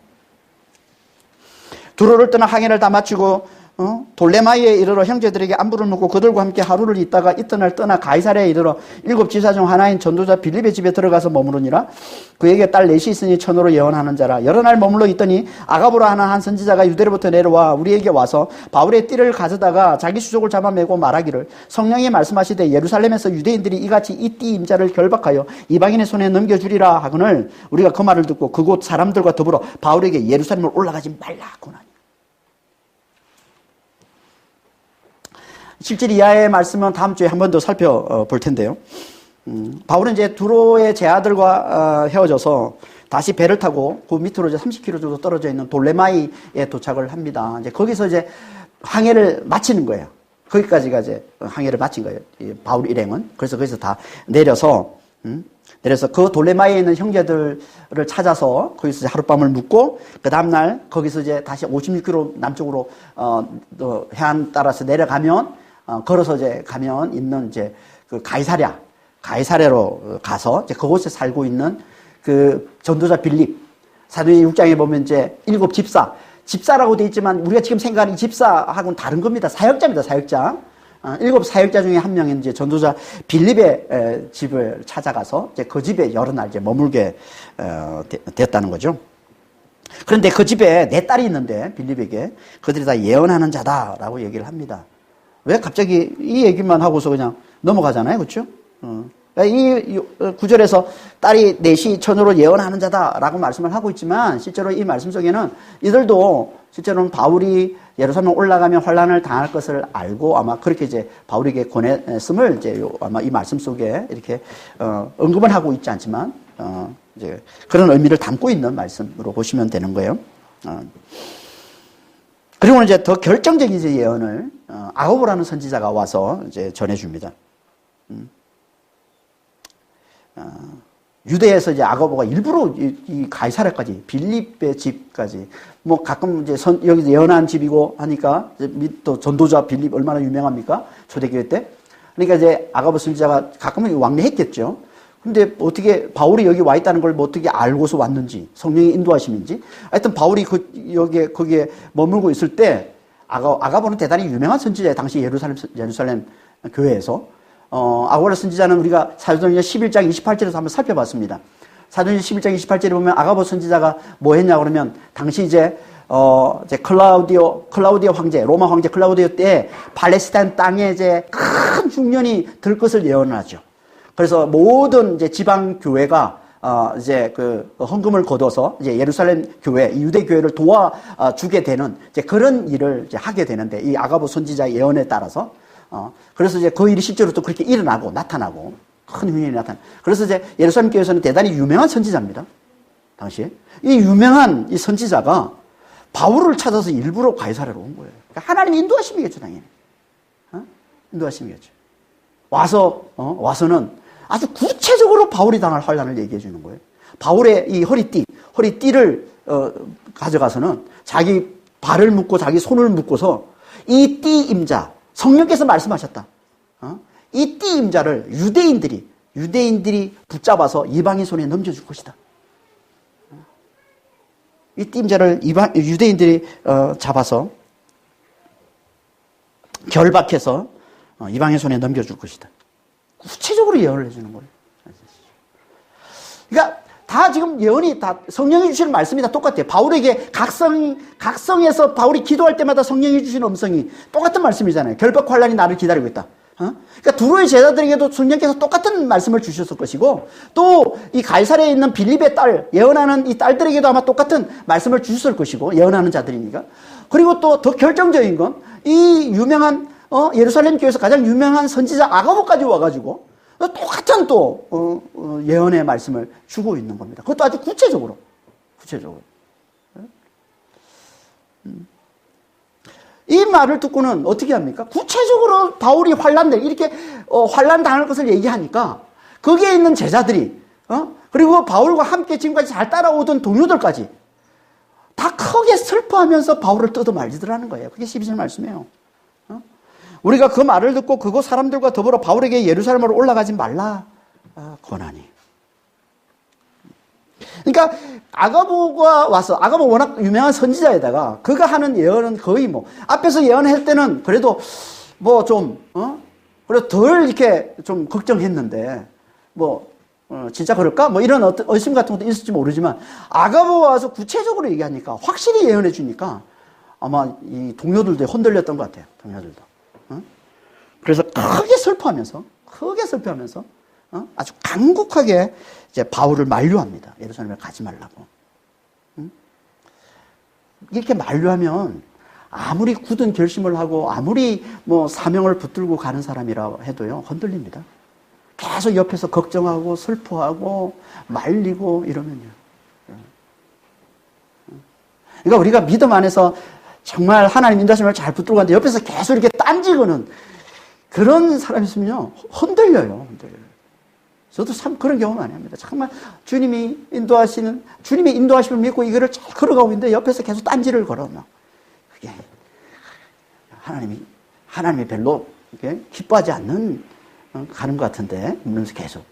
두로를 떠나 항해를 다 마치고 돌레마이에 이르러 형제들에게 안부를 묻고 그들과 함께 하루를 있다가 이튿날 떠나 가이사랴에 이르러 7 지사 중 하나인 전도자 빌립의 집에 들어가서 머무르니라. 그에게 딸 넷이 있으니 처노로 예언하는 자라. 여러 날 머물러 있더니 아가보라 하는 한 선지자가 유대로부터 내려와 우리에게 와서 바울의 띠를 가져다가 자기 수족을 잡아매고 말하기를 성령이 말씀하시되 예루살렘에서 유대인들이 이같이 이 띠 임자를 결박하여 이방인의 손에 넘겨주리라 하거늘 우리가 그 말을 듣고 그곳 사람들과 더불어 바울에게 예루살렘을 올라가지 말라 하고나니. 7절 이하의 말씀은 다음 주에 한 번 더 살펴볼 텐데요. 바울은 이제 두로의 제아들과 헤어져서 다시 배를 타고 그 밑으로 이제 30km 정도 떨어져 있는 돌레마이에 도착을 합니다. 이제 거기서 이제 항해를 마치는 거예요. 거기까지가 이제 항해를 마친 거예요. 바울 일행은. 그래서 거기서 다 내려서 그 돌레마이에 있는 형제들을 찾아서 거기서 하룻밤을 묵고 그 다음날 거기서 이제 다시 56km 남쪽으로 해안 따라서 내려가면 걸어서 이제 가면 있는 이제 그 가이사랴로 가서 이제 그곳에 살고 있는 그 전도자 빌립 사도행전 6장에 보면 이제 7 집사라고 되어 있지만 우리가 지금 생각하는 이 집사하고는 다른 겁니다. 사역자입니다. 사역자. 7 사역자 중에 한 명인 이제 전도자 빌립의 집을 찾아가서 이제 그 집에 여러 날 이제 머물게 됐다는 거죠. 그런데 그 집에 4딸이 있는데 빌립에게 그들이 다 예언하는 자다라고 얘기를 합니다. 왜 갑자기 이 얘기만 하고서 그냥 넘어가잖아요. 그렇죠? 이 구절에서 딸이 넷이 처녀로 예언하는 자다라고 말씀을 하고 있지만 실제로 이 말씀 속에는 이들도 실제로는 바울이 예루살렘 올라가면 환란을 당할 것을 알고 아마 그렇게 이제 바울에게 권했음을 이제 아마 이 말씀 속에 이렇게 언급은 하고 있지 않지만 이제 그런 의미를 담고 있는 말씀으로 보시면 되는 거예요. 그리고 이제 더 결정적인 이제 예언을 아가보라는 선지자가 와서 이제 전해줍니다. 유대에서 이제 아가보가 일부러 이 가이사랴까지 빌립의 집까지 뭐 가끔 이제 여기서 예언한 집이고 하니까 또 전도자 빌립 얼마나 유명합니까? 초대교회 때. 그러니까 이제 아가보 선지자가 가끔은 왕래했겠죠. 근데 어떻게 바울이 여기 와 있다는 걸 뭐 어떻게 알고서 왔는지 성령의 인도하심인지 하여튼 바울이 거기에 머물고 있을 때 아가보는 대단히 유명한 선지자예요. 당시 예루살렘 교회에서 아가보 선지자는 우리가 사도행전 11장 28절에서 한번 살펴봤습니다. 사도행전 11장 28절에 보면 아가보 선지자가 뭐 했냐 그러면 당시 이제 클라우디오 황제, 로마 황제 클라우디오 때 팔레스타인 땅에 이제 큰 흉년이 들 것을 예언을 하죠. 그래서 모든 이제 지방 교회가 이제 그 헌금을 거둬서 이제 예루살렘 교회, 유대 교회를 도와주게 되는 이제 그런 일을 이제 하게 되는데 이 아가보 선지자의 예언에 따라서 그래서 이제 그 일이 실제로 또 그렇게 일어나고 나타나고 큰 흉년이 나타나. 그래서 이제 예루살렘 교회에서는 대단히 유명한 선지자입니다. 당시에 이 유명한 이 선지자가 바울을 찾아서 일부러 가이사랴로 온 거예요. 그러니까 하나님의 인도하심이겠죠, 당연히. 인도하심이겠죠. 와서는 아주 구체적으로 바울이 당할 환란을 얘기해 주는 거예요. 바울의 이 허리띠를 가져가서는 자기 발을 묶고 자기 손을 묶고서 이 띠 임자, 성령께서 말씀하셨다. 이 띠 임자를 유대인들이 유대인들이 붙잡아서 이방인 손에 넘겨줄 것이다. 이 띠임새를 유대인들이 잡아서 결박해서 이방인 손에 넘겨줄 것이다. 구체적으로 예언을 해주는 거예요. 그러니까 다 지금 예언이 다 성령이 주시는 말씀이 다 똑같아요. 바울에게 각성에서 바울이 기도할 때마다 성령이 주시는 음성이 똑같은 말씀이잖아요. 결박 환란이 나를 기다리고 있다. 그러니까 두로의 제자들에게도 성령께서 똑같은 말씀을 주셨을 것이고, 또 이 가이사랴에 있는 빌립의 딸, 예언하는 이 딸들에게도 아마 똑같은 말씀을 주셨을 것이고, 예언하는 자들이니까. 그리고 또 더 결정적인 건 이 유명한 예루살렘 교회에서 가장 유명한 선지자 아가보까지 와가지고 똑같은 또 예언의 말씀을 주고 있는 겁니다. 그것도 아주 구체적으로. 이 말을 듣고는 어떻게 합니까? 구체적으로 바울이 이렇게 환란 당할 것을 얘기하니까 거기에 있는 제자들이 그리고 바울과 함께 지금까지 잘 따라오던 동료들까지 다 크게 슬퍼하면서 바울을 뜯어 말리더라는 거예요. 그게 12절 말씀이에요. 우리가 그 말을 듣고 그곳 사람들과 더불어 바울에게 예루살렘으로 올라가지 말라 권하니. 그러니까 아가보가 와서, 아가보 워낙 유명한 선지자에다가 그가 하는 예언은 거의 앞에서 예언할 때는 그래도 그래도 덜 이렇게 좀 걱정했는데 진짜 그럴까? 이런 의심 같은 것도 있을지 모르지만 아가보가 와서 구체적으로 얘기하니까 확실히 예언해 주니까 아마 이 동료들도 흔들렸던 것 같아요. 동료들도. 그래서 크게 슬퍼하면서 아주 간곡하게 이제 바울을 만류합니다. 예루살렘에 가지 말라고. 이렇게 만류하면 아무리 굳은 결심을 하고 아무리 사명을 붙들고 가는 사람이라 해도요, 흔들립니다. 계속 옆에서 걱정하고 슬퍼하고 말리고 이러면요. 그러니까 우리가 믿음 안에서 정말 하나님 인도하심을 잘 붙들고 가는데 옆에서 계속 이렇게 딴지거는 그런 사람이 있으면요, 흔들려요. 저도 참 그런 경험 많이 합니다. 정말 주님의 인도하심을 믿고 이거를 잘 걸어가고 있는데 옆에서 계속 딴지를 걸어놔. 그게 하나님이 별로 기뻐하지 않는 가는 것 같은데, 이러면서 계속,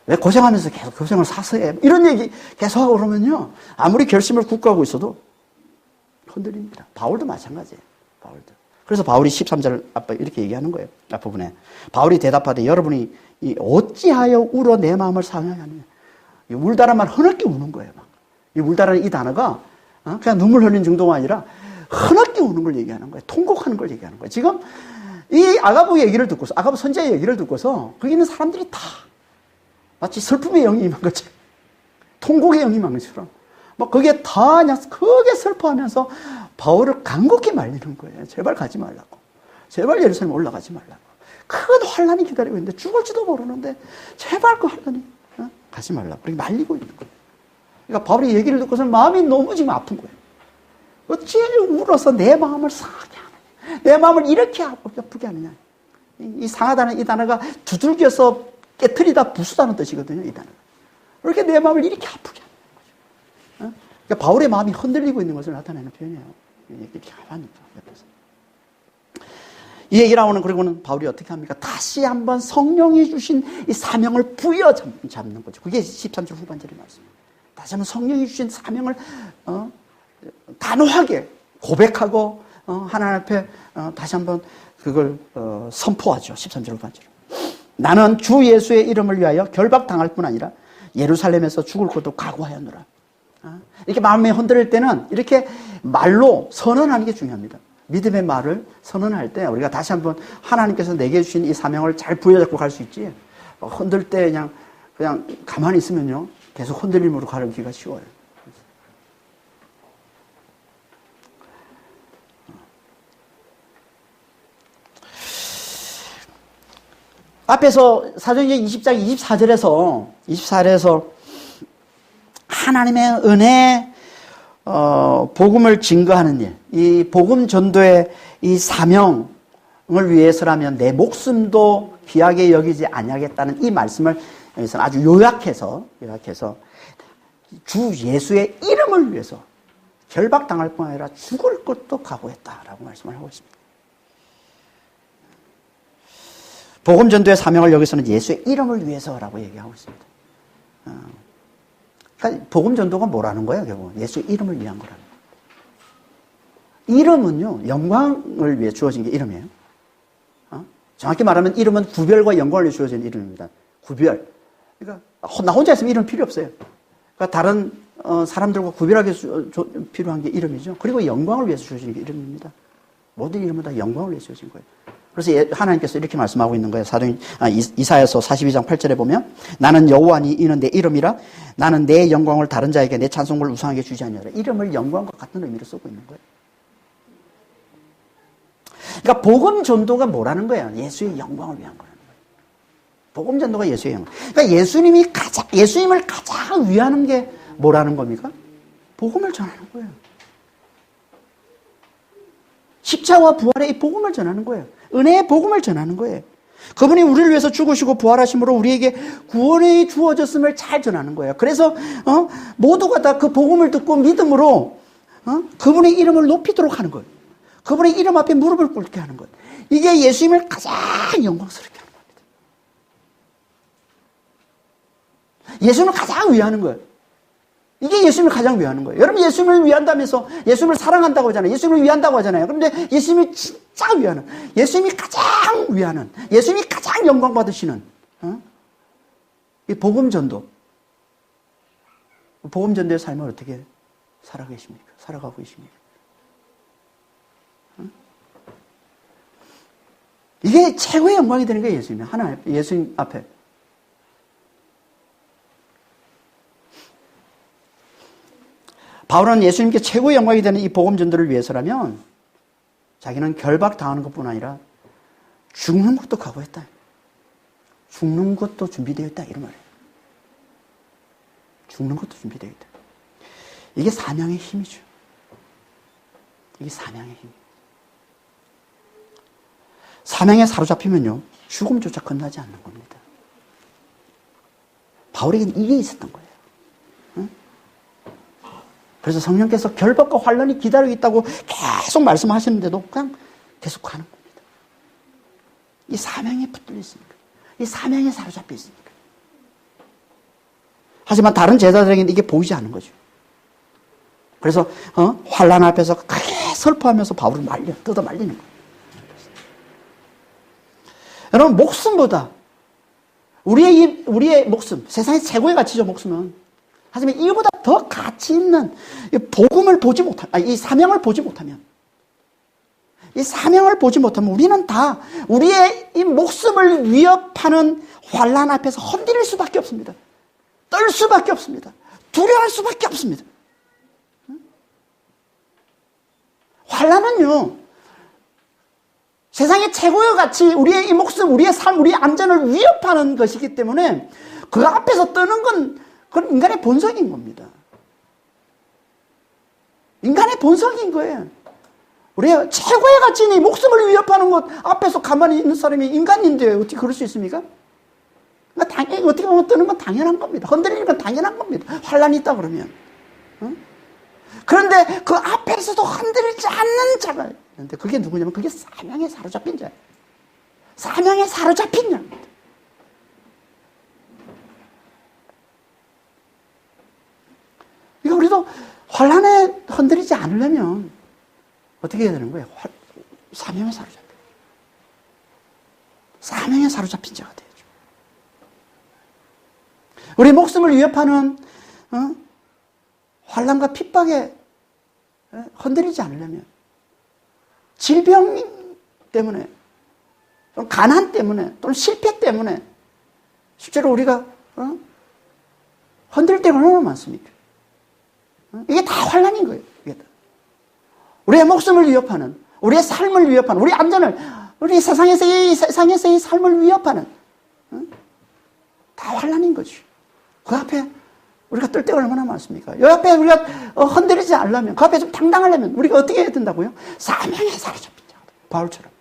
왜 고생하면서 계속 고생을 사서 해? 이런 얘기 계속 하고 그러면요, 아무리 결심을 굳고 하고 있어도 흔들립니다. 바울도 마찬가지예요. 그래서 바울이 13절 앞에 이렇게 얘기하는 거예요. 앞부분에. 바울이 대답하되 여러분이 어찌하여 울어 내 마음을 상하느냐. 이 울다란 말 흐느끼 우는 거예요. 이 울다라는 이 단어가 그냥 눈물 흘리는 정도가 아니라 흐느끼 우는 걸 얘기하는 거예요. 통곡하는 걸 얘기하는 거예요. 지금 이 아가보 선지자의 얘기를 듣고서 거기 있는 사람들이 다 마치 슬픔의 영이 임한 것처럼, 통곡의 영이 임한 것처럼 거기에 다 그냥 크게 슬퍼하면서 바울을 간곡히 말리는 거예요. 제발 가지 말라고. 제발 예루살렘 올라가지 말라고. 큰 환란이 기다리고 있는데 죽을지도 모르는데 제발 그 환란이 가지 말라고. 그렇게 말리고 있는 거예요. 그러니까 바울이 얘기를 듣고서 마음이 너무 지금 아픈 거예요. 어찌 울어서 내 마음을 상하게 하느냐. 내 마음을 이렇게 아프게 하느냐. 이 상하다는 이 단어가 두들겨서 깨트리다 부수다는 뜻이거든요. 이 단어가. 그렇게 내 마음을 이렇게 아프게 하는 거죠. 그러니까 바울의 마음이 흔들리고 있는 것을 나타내는 표현이에요. 이렇게 하니까 옆에서. 이 얘기를 하고는 그리고는 바울이 어떻게 합니까? 다시 한번 성령이 주신 이 사명을 부여잡는 거죠. 그게 13절 후반절의 말씀입니다. 다시 한번 성령이 주신 사명을 단호하게 고백하고 하나님 앞에 다시 한번 그걸 선포하죠. 13절 후반절. 나는 주 예수의 이름을 위하여 결박당할 뿐 아니라 예루살렘에서 죽을 것도 각오하였노라. 이렇게 마음이 흔들릴 때는 이렇게 말로 선언하는 게 중요합니다. 믿음의 말을 선언할 때 우리가 다시 한번 하나님께서 내게 주신 이 사명을 잘 부여잡고 갈 수 있지. 흔들 때 그냥 가만히 있으면요, 계속 흔들림으로 가르기가 쉬워요. 앞에서 사도행전 20장 24절에서 하나님의 은혜, 복음을 증거하는 일, 이 복음 전도의 이 사명을 위해서라면 내 목숨도 귀하게 여기지 아니하겠다는 이 말씀을 여기서 아주 요약해서 주 예수의 이름을 위해서 결박당할 뿐 아니라 죽을 것도 각오했다라고 말씀을 하고 있습니다. 복음 전도의 사명을 여기서는 예수의 이름을 위해서라고 얘기하고 있습니다. 그러니까 복음 전도가 뭐라는 거예요, 결국? 예수의 이름을 위한 거라는 거예요. 이름은요, 영광을 위해 주어진 게 이름이에요. 정확히 말하면 이름은 구별과 영광을 위해 주어진 이름입니다. 구별. 그러니까 나 혼자 있으면 이름 필요 없어요. 그러니까 다른 사람들과 구별하기 필요한 게 이름이죠. 그리고 영광을 위해서 주어진 게 이름입니다. 모든 이름은 다 영광을 위해서 주어진 거예요. 그래서 하나님께서 이렇게 말씀하고 있는 거예요. 이사야서 42장 8절에 보면 나는 여호와니 이는 내 이름이라 나는 내 영광을 다른 자에게 내 찬송을 우상하게 주지 아니하라. 이름을 영광과 같은 의미로 쓰고 있는 거예요. 그러니까 복음 전도가 뭐라는 거예요? 예수의 영광을 위한 거라는 거예요. 복음 전도가 예수의 영광. 그러니까 예수님을 가장 위하는 게 뭐라는 겁니까? 복음을 전하는 거예요. 십자와 부활의 이 복음을 전하는 거예요. 은혜의 복음을 전하는 거예요. 그분이 우리를 위해서 죽으시고 부활하심으로 우리에게 구원이 주어졌음을 잘 전하는 거예요. 그래서 모두가 다 그 복음을 듣고 믿음으로 그분의 이름을 높이도록 하는 거예요. 그분의 이름 앞에 무릎을 꿇게 하는 거예요. 이게 예수님을 가장 영광스럽게 하는 겁니다. 예수님을 가장 위하는 거예요. 이게 예수님을 가장 위하는 거예요. 여러분 예수님을 위한다면서 예수님을 사랑한다고 하잖아요. 예수님을 위한다고 하잖아요. 그런데 예수님이 진짜 위하는, 예수님이 가장 위하는, 예수님이 가장 영광 받으시는 이 복음 전도. 복음 전도의 삶을 어떻게 살아가고 계십니까? 이게 최고의 영광이 되는 거예요, 예수님. 예수님 앞에. 바울은 예수님께 최고의 영광이 되는 이 복음 전도를 위해서라면 자기는 결박당하는 것뿐 아니라 죽는 것도 각오했다. 죽는 것도 준비되어 있다. 이런 말이에요. 죽는 것도 준비되어 있다. 이게 사명의 힘이죠. 이게 사명의 힘. 사명에 사로잡히면요, 죽음조차 끝나지 않는 겁니다. 바울에게는 이게 있었던 거예요. 응? 그래서 성령께서 결박과 환난이 기다리고 있다고 계속 말씀하시는데도 그냥 계속 가는 겁니다. 이 사명에 붙들려 있으니까. 이 사명에 사로잡혀 있으니까. 하지만 다른 제자들에게는 이게 보이지 않는 거죠. 그래서 환난 앞에서 크게 설포하면서 바울을 뜯어 말리는 거예요. 여러분, 목숨보다 우리의 목숨, 세상의 최고의 가치죠, 목숨은. 하지만 이보다 더 가치 있는 복음을 보지 못하면, 이 사명을 보지 못하면, 우리는 다 우리의 이 목숨을 위협하는 환난 앞에서 흔들릴 수밖에 없습니다. 떨 수밖에 없습니다. 두려워할 수밖에 없습니다. 환난은요, 세상의 최고의 가치, 우리의 이 목숨, 우리의 삶, 우리의 안전을 위협하는 것이기 때문에 그 앞에서 떠는 건 그건 인간의 본성인 겁니다. 인간의 본성인 거예요. 우리의 최고의 가치인 이 목숨을 위협하는 것 앞에서 가만히 있는 사람이 인간인데 어떻게 그럴 수 있습니까? 그러니까 당연히 어떻게 보면 뜨는 건 당연한 겁니다. 흔들리는 건 당연한 겁니다. 환란이 있다 그러면. 그런데 그 앞에서도 흔들리지 않는 자가 있는데 그게 누구냐면 그게 사명에 사로잡힌 자예요. 사명에 사로잡힌 자입니다. 그러니까 우리도 환란에 흔들리지 않으려면 어떻게 해야 되는 거예요? 사명에 사로잡힌 자가 돼야죠. 우리 목숨을 위협하는 환난과 핍박에 흔들리지 않으려면 질병 때문에 또는 가난 때문에 또는 실패 때문에 실제로 우리가 흔들릴 때가 얼마나 많습니까? 이게 다 환난인 거예요. 이게 다. 우리의 목숨을 위협하는, 우리의 삶을 위협하는, 우리 안전을, 우리 세상에서의 삶을 위협하는 다 환난인 거죠. 그 앞에 우리가 뜰 때가 얼마나 많습니까? 이 앞에 우리가 흔들리지 않으려면, 그 앞에 좀 당당하려면 우리가 어떻게 해야 된다고요? 사명에 사로잡힌 자가 돼요. 바울처럼.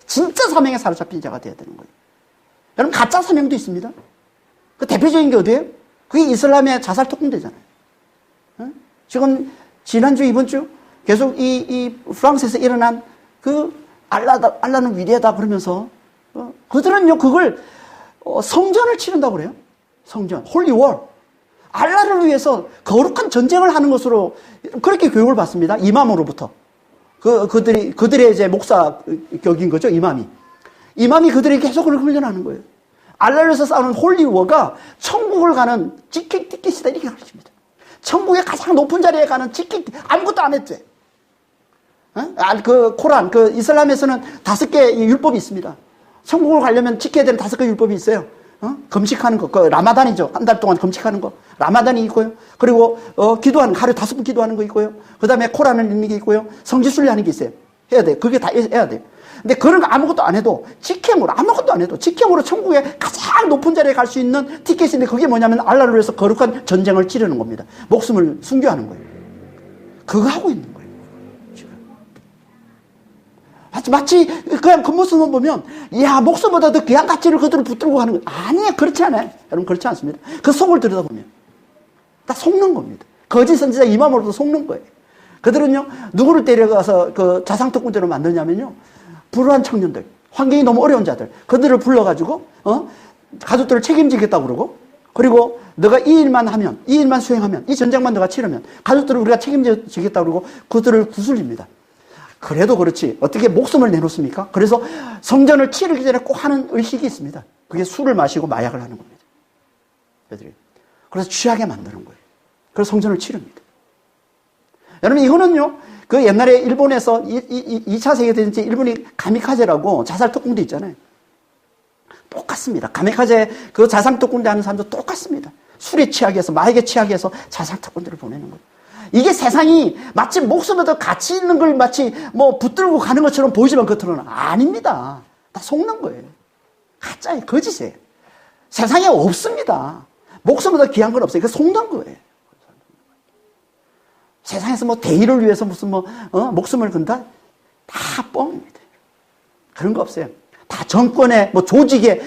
진짜 사명에 사로잡힌 자가 돼야 되는 거예요. 여러분, 가짜 사명도 있습니다. 그 대표적인 게 어디예요? 그게 이슬람의 자살 특공대잖아요. 지금 지난주, 이번주 계속 이 프랑스에서 일어난 그 알라는 위대하다 그러면서 그들은요, 그걸 성전을 치른다고 그래요. 성전, 홀리월. 알라를 위해서 거룩한 전쟁을 하는 것으로 그렇게 교육을 받습니다. 이맘으로부터. 그들의 이제 목사격인 거죠, 이맘이. 이맘이 그들에게 계속 그걸 훈련하는 거예요. 알라를 위해서 싸우는 홀리워가 천국을 가는 티켓이다, 이렇게 가르칩니다. 천국의 가장 높은 자리에 가는 티켓, 아무것도 안 해도 돼. 그 코란, 그 이슬람에서는 5개 율법이 있습니다. 천국을 가려면 지켜야 되는 5개 율법이 있어요. 금식하는 거, 그 라마단이죠. 한 달 동안 금식하는 거. 라마단이 있고요. 그리고, 기도하는 거, 하루에 5번 기도하는 거 있고요. 그 다음에 코란을 읽는 게 있고요. 성지순례하는 게 있어요. 해야 돼. 그게 다 해야 돼. 근데 그런 거 아무것도 안 해도, 직행으로, 아무것도 안 해도, 직행으로 천국의 가장 높은 자리에 갈 수 있는 티켓인데 그게 뭐냐면 알라를 위해서 거룩한 전쟁을 치르는 겁니다. 목숨을 순교하는 거예요. 그거 하고 있는 거예요. 마치 그냥 그 모습만 보면 야 목숨보다 더 귀한 가치를 그들을 붙들고 하는 거예요. 아니에요. 그렇지 않아요. 여러분 그렇지 않습니다. 그 속을 들여다보면 다 속는 겁니다. 거짓 선지자 이맘으로도 속는 거예요. 그들은요 누구를 데려가서 그 자상특군대로 만드냐면요 불우한 청년들, 환경이 너무 어려운 자들 그들을 불러가지고 가족들을 책임지겠다고 그러고 그리고 너가 이 일만 하면 이 일만 수행하면 이 전쟁만 너가 치르면 가족들을 우리가 책임지겠다고 그러고 그들을 구슬립니다. 그래도 그렇지 어떻게 목숨을 내놓습니까? 그래서 성전을 치르기 전에 꼭 하는 의식이 있습니다. 그게 술을 마시고 마약을 하는 겁니다. 그래서 취하게 만드는 거예요. 그래서 성전을 치릅니다. 여러분 이거는요 그 옛날에 일본에서 2차 세계대전 일본이 가미카제라고 자살특공대 있잖아요. 똑같습니다. 가미카제 그 자상특공대 하는 사람도 똑같습니다. 술에 취하게 해서 마약에 취하게 해서 자살특공대를 보내는 거예요. 이게 세상이 마치 목숨에 더 가치 있는 걸 마치 뭐 붙들고 가는 것처럼 보이지만 겉으로는 아닙니다. 다 속는 거예요. 가짜예요. 거짓이에요. 세상에 없습니다. 목숨에 더 귀한 건 없어요. 그 속는 거예요. 세상에서 뭐 대의를 위해서 무슨 목숨을 건다? 다 뻥입니다. 그런 거 없어요. 다 정권의 뭐 조직의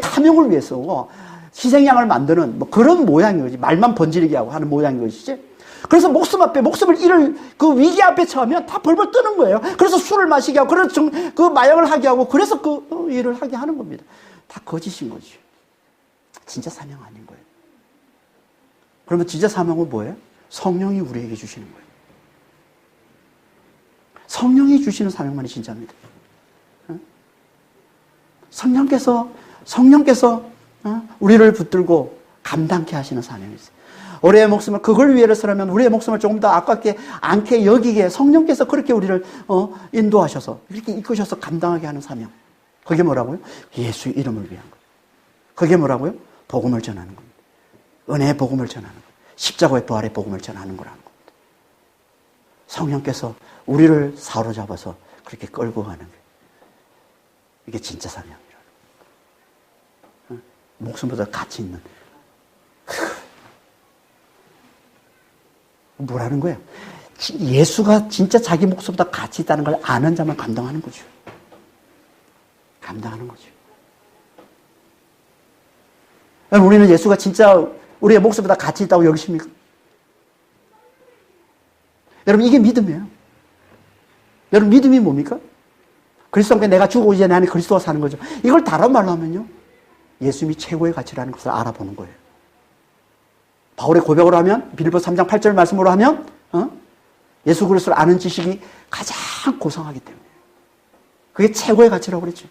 탐욕을 위해서 희생양을 만드는 뭐 그런 모양인 거지. 말만 번지르게 하고 하는 모양인 것이지. 그래서 목숨을 잃을 그 위기 앞에 처하면 다 벌벌 뜨는 거예요. 그래서 술을 마시게 하고, 그래서 그 마약을 하게 하고, 그래서 그 일을 하게 하는 겁니다. 다 거짓인 거지. 진짜 사명 아닌 거예요. 그러면 진짜 사명은 뭐예요? 성령이 우리에게 주시는 거예요. 성령이 주시는 사명만이 진짜입니다. 성령께서 우리를 붙들고 감당케 하시는 사명이 있어요. 우리의 목숨을 그걸 위해서라면 우리의 목숨을 조금 더 아깝게 않게 여기게 성령께서 그렇게 우리를 인도하셔서 이렇게 이끄셔서 감당하게 하는 사명. 그게 뭐라고요? 예수의 이름을 위한 것. 그게 뭐라고요? 복음을 전하는 겁니다. 은혜의 복음을 전하는 것. 십자가의 부활의 복음을 전하는 거라는 겁니다. 성령께서 우리를 사로잡아서 그렇게 끌고 가는 거예요. 이게 진짜 사명이라는 거예요. 목숨보다 가치 있는. 뭐라는 거예요? 예수가 진짜 자기 목숨보다 가치 있다는 걸 아는 자만 감당하는 거죠. 감당하는 거죠. 우리는 예수가 진짜 우리의 목숨보다 가치 있다고 여기십니까? 여러분 이게 믿음이에요. 여러분 믿음이 뭡니까? 그리스도와 함께 내가 죽고 이제 내 안에 그리스도와 사는 거죠. 이걸 다른 말로 하면요. 예수님이 최고의 가치라는 것을 알아보는 거예요. 바울의 고백으로 하면 빌립보 3장 8절 말씀으로 하면 예수 그리스도를 아는 지식이 가장 고상하기 때문에 그게 최고의 가치라고 그랬죠.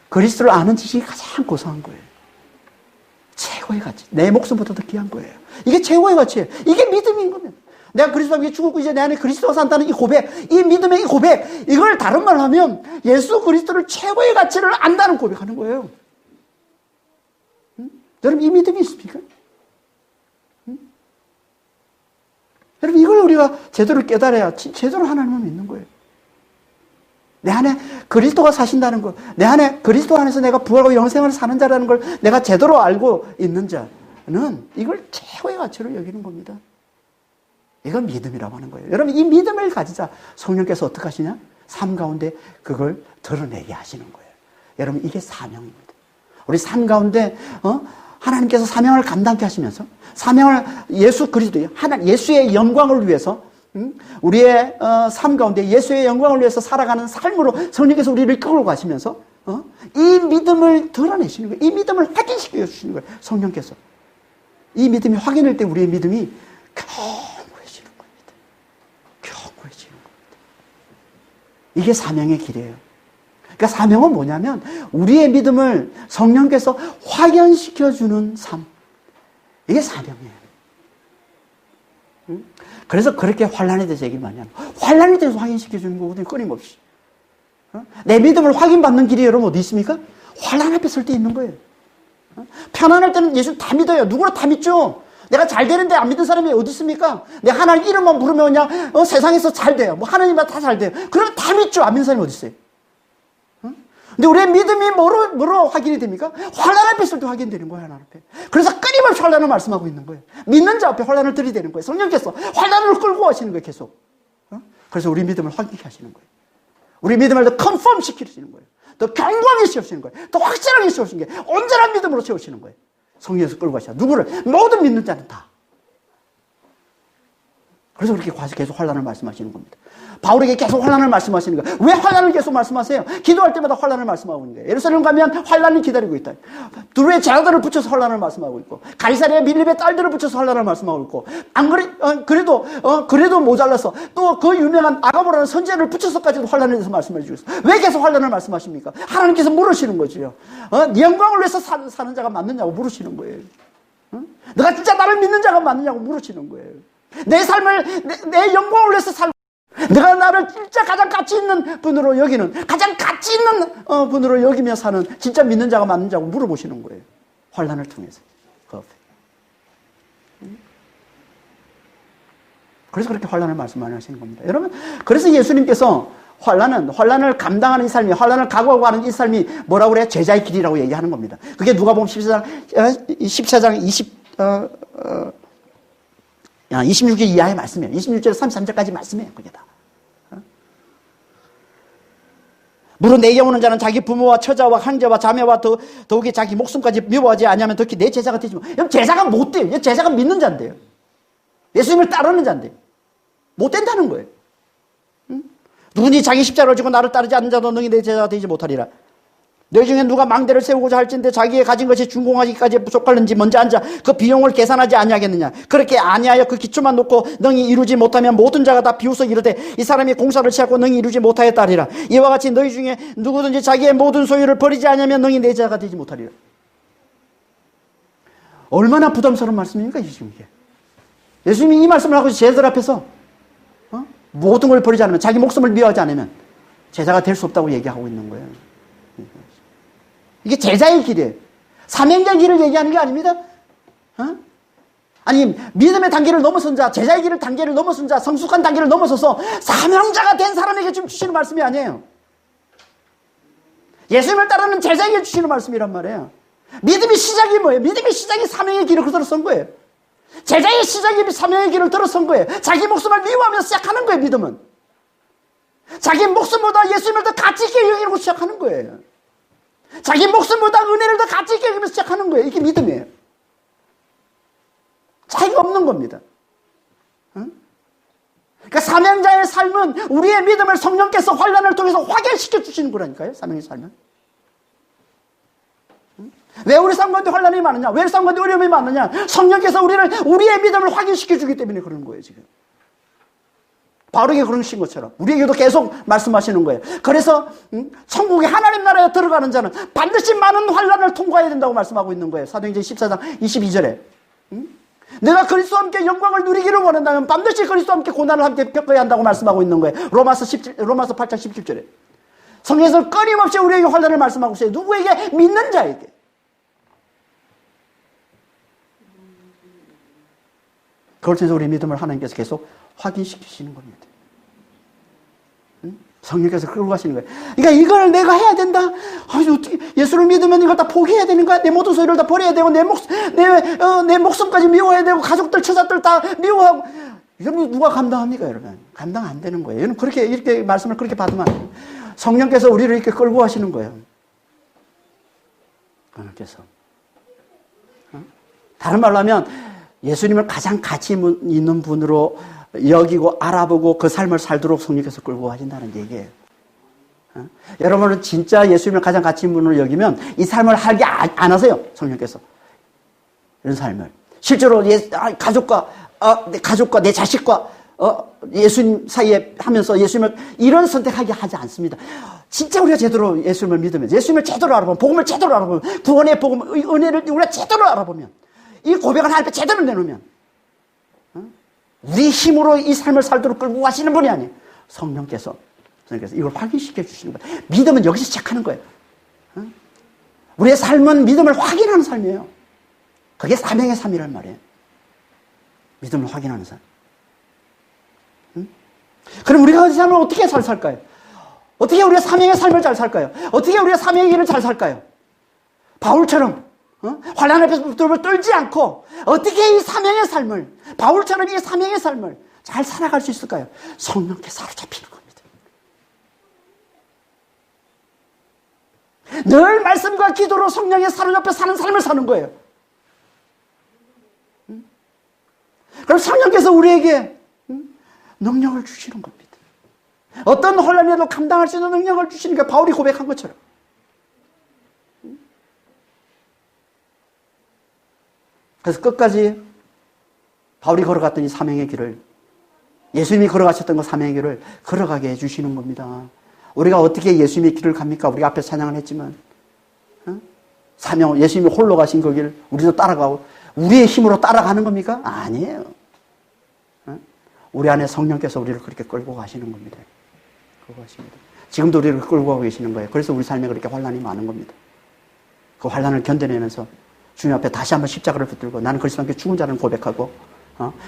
그리스도를 아는 지식이 가장 고상한 거예요. 최고의 가치. 내 목숨보다 더 귀한 거예요. 이게 최고의 가치예요. 이게 믿음인 겁니다. 내가 그리스도와 함께 죽었고 이제 내 안에 그리스도가 산다는 이 고백, 이 믿음의 이 고백, 이걸 다른 말로 하면 예수 그리스도를 최고의 가치를 안다는 고백하는 거예요. 여러분 이 믿음이 있습니까? 여러분 이걸 우리가 제대로 깨달아야 제대로 하나님을 믿는 거예요. 내 안에 그리스도가 사신다는 것, 내 안에 그리스도 안에서 내가 부활하고 영생을 사는 자라는 걸 내가 제대로 알고 있는 자는 이걸 최고의 가치로 여기는 겁니다. 이걸 믿음이라고 하는 거예요. 여러분 이 믿음을 가지자 성령께서 어떻게 하시냐? 삶 가운데 그걸 드러내게 하시는 거예요. 여러분 이게 사명입니다. 우리 삶 가운데 하나님께서 사명을 감당케 하시면서 사명을 예수 그리스도 예수의 영광을 위해서 우리의 삶 가운데 예수의 영광을 위해서 살아가는 삶으로 성령께서 우리를 끌고 가시면서 이 믿음을 드러내시는 거예요. 이 믿음을 확인시켜 주시는 거예요. 성령께서. 이 믿음이 확인할 때 우리의 믿음이 견고해지는 겁니다. 견고해지는 겁니다. 이게 사명의 길이에요. 그러니까 사명은 뭐냐면 우리의 믿음을 성령께서 확연시켜주는 삶. 이게 사명이에요. 그래서 그렇게 환란에 대해서 얘기를 많이 하는 거예요. 환란에 대해서 확인시켜주는 거거든요. 끊임없이. 내 믿음을 확인받는 길이 여러분 어디 있습니까? 환란 앞에 설 때 있는 거예요. 편안할 때는 예수 다 믿어요. 누구나 다 믿죠. 내가 잘 되는데 안 믿는 사람이 어디 있습니까? 내가 하나님 이름만 부르면 그냥 세상에서 잘 돼요. 뭐 하나님만 다 잘 돼요. 그러면 다 믿죠. 안 믿는 사람이 어디 있어요? 근데 우리의 믿음이 뭐로 확인이 됩니까? 환란 앞에 설 때 확인되는 거예요. 하나님 앞에. 그래서 끊임없이 환란을 말씀하고 있는 거예요. 믿는 자 앞에 환란을 들이대는 거예요. 성령께서 환란을 끌고 가시는 거예요. 계속. 그래서 우리 믿음을 확인케 하시는 거예요. 우리 믿음을 더 컨펌 시키시는 거예요. 더 견고하게 세우시는 거예요. 더 확실하게 세우시는 거예요. 온전한 믿음으로 세우시는 거예요. 성령께서 끌고 가시죠. 누구를? 모든 믿는 자는 다. 그래서 그렇게 계속 환란을 말씀하시는 겁니다. 바울에게 계속 환란을 말씀하시는 거예요. 왜 환란을 계속 말씀하세요? 기도할 때마다 환란을 말씀하고 있는 거예요. 예루살렘 가면 환란이 기다리고 있다. 두루의 제자들을 붙여서 환란을 말씀하고 있고, 가이사랴 밀립의 딸들을 붙여서 환란을 말씀하고 있고, 안 그래도 모자라서 또 그 유명한 아가보라는 선지자를 붙여서까지도 환란에 대해서 말씀해 주고 있어요. 왜 계속 환란을 말씀하십니까? 하나님께서 물으시는 거죠. 네 영광을 위해서 사는 자가 맞느냐고 물으시는 거예요. 너가 진짜 나를 믿는 자가 맞느냐고 물으시는 거예요. 내 삶을 내 영광을 위해서 살고 내가 나를 진짜 가장 가치 있는 분으로 여기는 가장 가치 있는 분으로 여기며 사는 진짜 믿는 자가 맞는 자고 물어보시는 거예요. 환란을 통해서. 그 앞에. 그래서 그렇게 환란을 말씀 많이 하시는 겁니다. 여러분, 그래서 예수님께서 환란을 감당하는 이 삶이, 환란을 각오하고 하는 이 삶이 뭐라고 그래요? 제자의 길이라고 얘기하는 겁니다. 그게 누가복음 14장 26절 이하의 말씀이에요. 26절 33절까지 말씀이에요. 그게 다. 무릇 내게 오는 자는 자기 부모와 처자와 형제와 자매와 더욱이 자기 목숨까지 미워하지 아니하면 특히 내 제자가 되지 못. 제자가 못 돼요. 제자가 믿는 자인데요. 예수님을 따르는 자인데 못 된다는 거예요. 누구니 자기 십자가를 지고 나를 따르지 않는 자도 너희 내 제자가 되지 못하리라. 너희 중에 누가 망대를 세우고자 할진대 자기의 가진 것이 준공하기까지 부족할는지 먼저 앉아 그 비용을 계산하지 아니하겠느냐. 그렇게 아니하여 그 기초만 놓고 능히 이루지 못하면 모든 자가 다 비웃어 이르되 이 사람이 공사를 취하고 능히 이루지 못하였다리라. 이와 같이 너희 중에 누구든지 자기의 모든 소유를 버리지 않으면 능히 내 제자가 되지 못하리라. 얼마나 부담스러운 말씀입니까 예수님께. 예수님이 이 말씀을 하고 제자들 앞에서 모든 걸 버리지 않으면, 자기 목숨을 미워하지 않으면 제자가 될 수 없다고 얘기하고 있는 거예요. 이게 제자의 길이에요. 사명자의 길을 얘기하는 게 아닙니다. 아니, 믿음의 단계를 넘어선 자, 제자의 길을 단계를 넘어선 자, 성숙한 단계를 넘어서서 사명자가 된 사람에게 지금 주시는 말씀이 아니에요. 예수님을 따르는 제자에게 주시는 말씀이란 말이에요. 믿음의 시작이 뭐예요? 믿음의 시작이 사명의 길을 그대로 선 거예요. 제자의 시작이 사명의 길을 들어선 거예요. 자기 목숨을 미워하면서 시작하는 거예요, 믿음은. 자기 목숨보다 예수님을 더 가치 있게 여기고 시작하는 거예요. 자기 목숨보다 은혜를 더 가치 있게 여기면서 시작하는 거예요. 이게 믿음이에요. 차이가 없는 겁니다. 그러니까 사명자의 삶은 우리의 믿음을 성령께서 환란을 통해서 확연시켜 주시는 거라니까요. 사명의 삶은. 왜 우리 삶 가운데 환란이 많으냐? 왜 우리 삶 가운데 어려움이 많으냐? 성령께서 우리의 믿음을 확인시켜 주기 때문에 그러는 거예요, 지금. 바울에게 그러신 것처럼 우리에게도 계속 말씀하시는 거예요. 그래서 천국의 하나님 나라에 들어가는 자는 반드시 많은 환란을 통과해야 된다고 말씀하고 있는 거예요. 사도행전 14장 22절에. 내가 그리스도와 함께 영광을 누리기를 원한다면 반드시 그리스도와 함께 고난을 함께 겪어야 한다고 말씀하고 있는 거예요. 로마서 8장 17절에. 성경에서 끊임없이 우리에게 환란을 말씀하고 있어요. 누구에게? 믿는 자에게. 그걸 통해서 우리 믿음을 하나님께서 계속 확인시키시는 겁니다. 성령께서 끌고 가시는 거예요. 그러니까 이걸 내가 해야 된다. 아니, 어떻게 예수를 믿으면 이걸 다 포기해야 되는 거야? 내 모든 소유를 다 버려야 되고 내 목숨까지 미워해야 되고 가족들 처자들 다 미워하고 이건 누가 감당합니까, 여러분? 감당 안 되는 거예요. 여러분 그렇게 이렇게 말씀을 그렇게 받으면 안 돼요. 성령께서 우리를 이렇게 끌고 가시는 거예요. 성령께서. 다른 말로 하면 예수님을 가장 가치 있는 분으로 여기고 알아보고 그 삶을 살도록 성령께서 끌고 가신다는 얘기예요. 여러분은 진짜 예수님을 가장 가치 있는 분으로 여기면 이 삶을 하게 안 하세요. 성령께서. 이런 삶을. 실제로 내 가족과 내 자식과 예수님 사이에 하면서 예수님을 이런 선택하게 하지 않습니다. 진짜 우리가 제대로 예수님을 믿으면, 예수님을 제대로 알아보면, 복음을 제대로 알아보면, 구원의 복음, 은혜를 우리가 제대로 알아보면, 이 고백을 하나님 앞에 제대로 내놓으면, 우리 힘으로 이 삶을 살도록 끌고 가시는 분이 아니에요. 성령께서 이걸 확인시켜 주시는 거예요. 믿음은 여기서 시작하는 거예요. 우리의 삶은 믿음을 확인하는 삶이에요. 그게 사명의 삶이란 말이에요. 믿음을 확인하는 삶. 그럼 우리가 그 삶을 어떻게 잘 살까요? 어떻게 우리가 사명의 삶을 잘 살까요? 어떻게 우리가 사명의 길을 잘 살까요? 바울처럼 환난 앞에서 붙들고 떨지 않고 어떻게 이 사명의 삶을, 바울처럼 이 사명의 삶을 잘 살아갈 수 있을까요? 성령께 사로잡히는 겁니다. 늘 말씀과 기도로 성령에 사로잡혀 사는 삶을 사는 거예요. 그럼 성령께서 우리에게 능력을 주시는 겁니다. 어떤 혼란이라도 감당할 수 있는 능력을 주시니까 바울이 고백한 것처럼. 그래서 끝까지 바울이 걸어갔던 이 사명의 길을, 예수님이 걸어가셨던 그 사명의 길을 걸어가게 해주시는 겁니다. 우리가 어떻게 예수님의 길을 갑니까? 우리가 앞에 찬양을 했지만 사명, 예수님이 홀로 가신 그 길 우리도 따라가고 우리의 힘으로 따라가는 겁니까? 아니에요. 우리 안에 성령께서 우리를 그렇게 끌고 가시는 겁니다. 끌고 가십니다. 지금도 우리를 끌고 가고 계시는 거예요. 그래서 우리 삶에 그렇게 환난이 많은 겁니다. 그 환난을 견뎌내면서 주님 앞에 다시 한번 십자가를 붙들고 나는 그리스도와 함께 죽은 자를 고백하고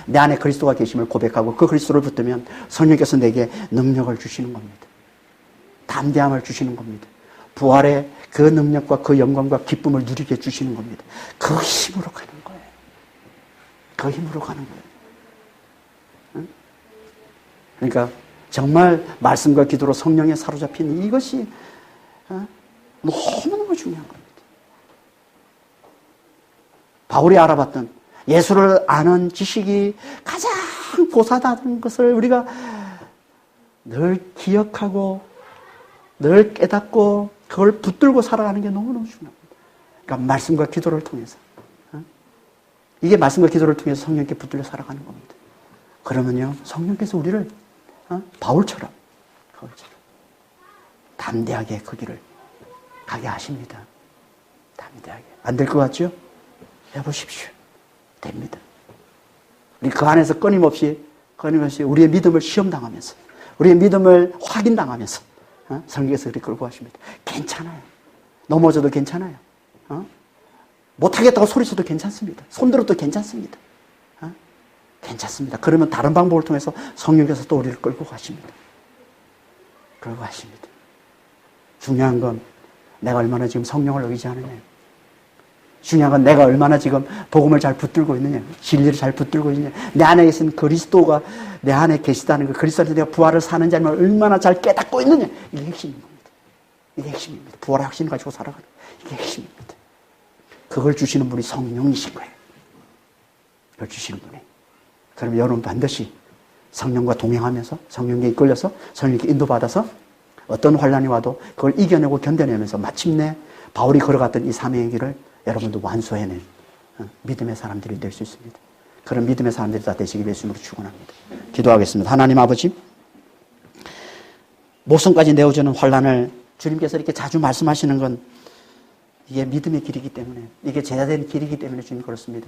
내 안에 그리스도가 계심을 고백하고 그 그리스도를 붙들면 성령께서 내게 능력을 주시는 겁니다. 담대함을 주시는 겁니다. 부활의 그 능력과 그 영광과 기쁨을 누리게 해주시는 겁니다. 그 힘으로 가는 거예요. 그 힘으로 가는 거예요. 그러니까 정말 말씀과 기도로 성령에 사로잡힌 이것이 너무너무 중요한 겁니다. 바울이 알아봤던 예수를 아는 지식이 가장 고사다는 것을 우리가 늘 기억하고 늘 깨닫고 그걸 붙들고 살아가는 게 너무너무 중요합니다. 그러니까 말씀과 기도를 통해서 이게 말씀과 기도를 통해서 성령께 붙들려 살아가는 겁니다. 그러면요 성령께서 우리를 바울처럼 담대하게 그 길을 가게 하십니다. 담대하게. 안 될 것 같죠? 해보십시오. 됩니다. 우리 그 안에서 끊임없이 우리의 믿음을 시험당하면서 우리의 믿음을 확인당하면서 성령께서 우리 끌고 가십니다. 괜찮아요. 넘어져도 괜찮아요. 못하겠다고 소리쳐도 괜찮습니다. 손들어도 괜찮습니다. 괜찮습니다. 그러면 다른 방법을 통해서 성령께서 또 우리를 끌고 가십니다. 끌고 가십니다. 중요한 건 내가 얼마나 지금 성령을 의지하느냐. 중요한 건 내가 얼마나 지금 복음을 잘 붙들고 있느냐. 진리를 잘 붙들고 있느냐. 내 안에 계신 그리스도가 내 안에 계시다는 거, 그리스도 안에서 내가 부활을 사는 자를 얼마나 잘 깨닫고 있느냐. 이게 핵심인 겁니다. 이게 핵심입니다. 부활의 확신을 가지고 살아가는 이게 핵심입니다. 그걸 주시는 분이 성령이신 거예요. 그걸 주시는 분이. 그럼 여러분 반드시 성령과 동행하면서 성령께 이끌려서 성령께 인도받아서 어떤 환난이 와도 그걸 이겨내고 견뎌내면서 마침내 바울이 걸어갔던 이 사명의 길을 여러분도 완수해낸 믿음의 사람들이 될 수 있습니다. 그런 믿음의 사람들이 다 되시기 위해 예수님으로 축원합니다. 기도하겠습니다. 하나님 아버지, 목숨까지 내어주는 환난을 주님께서 이렇게 자주 말씀하시는 건 이게 믿음의 길이기 때문에, 이게 제자된 길이기 때문에 주님 그렇습니다.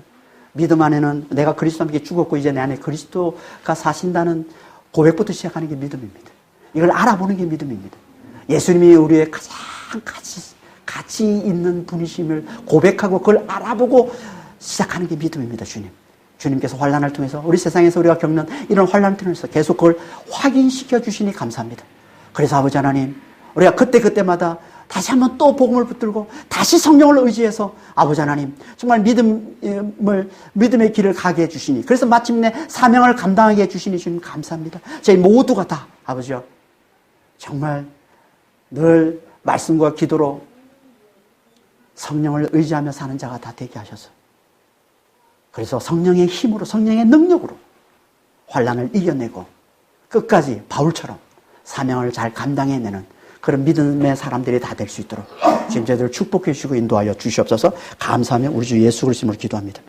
믿음 안에는 내가 그리스도와 함께 죽었고 이제 내 안에 그리스도가 사신다는 고백부터 시작하는 게 믿음입니다. 이걸 알아보는 게 믿음입니다. 예수님이 우리의 가장 가치 있는 분이심을 고백하고 그걸 알아보고 시작하는 게 믿음입니다. 주님께서 환난을 통해서 우리 세상에서 우리가 겪는 이런 환난을 통해서 계속 그걸 확인시켜 주시니 감사합니다. 그래서 아버지 하나님, 우리가 그때마다 다시 한번 또 복음을 붙들고 다시 성령을 의지해서 아버지 하나님 정말 믿음의 길을 가게 해주시니, 그래서 마침내 사명을 감당하게 해주시니 주님 감사합니다. 저희 모두가 다 아버지요 정말 늘 말씀과 기도로 성령을 의지하며 사는 자가 다 되게 하셔서, 그래서 성령의 힘으로 성령의 능력으로 환난을 이겨내고 끝까지 바울처럼 사명을 잘 감당해내는 그런 믿음의 사람들이 다 될 수 있도록 지금 저희들을 축복해 주시고 인도하여 주시옵소서. 감사하며 우리 주 예수 그리스도로 기도합니다.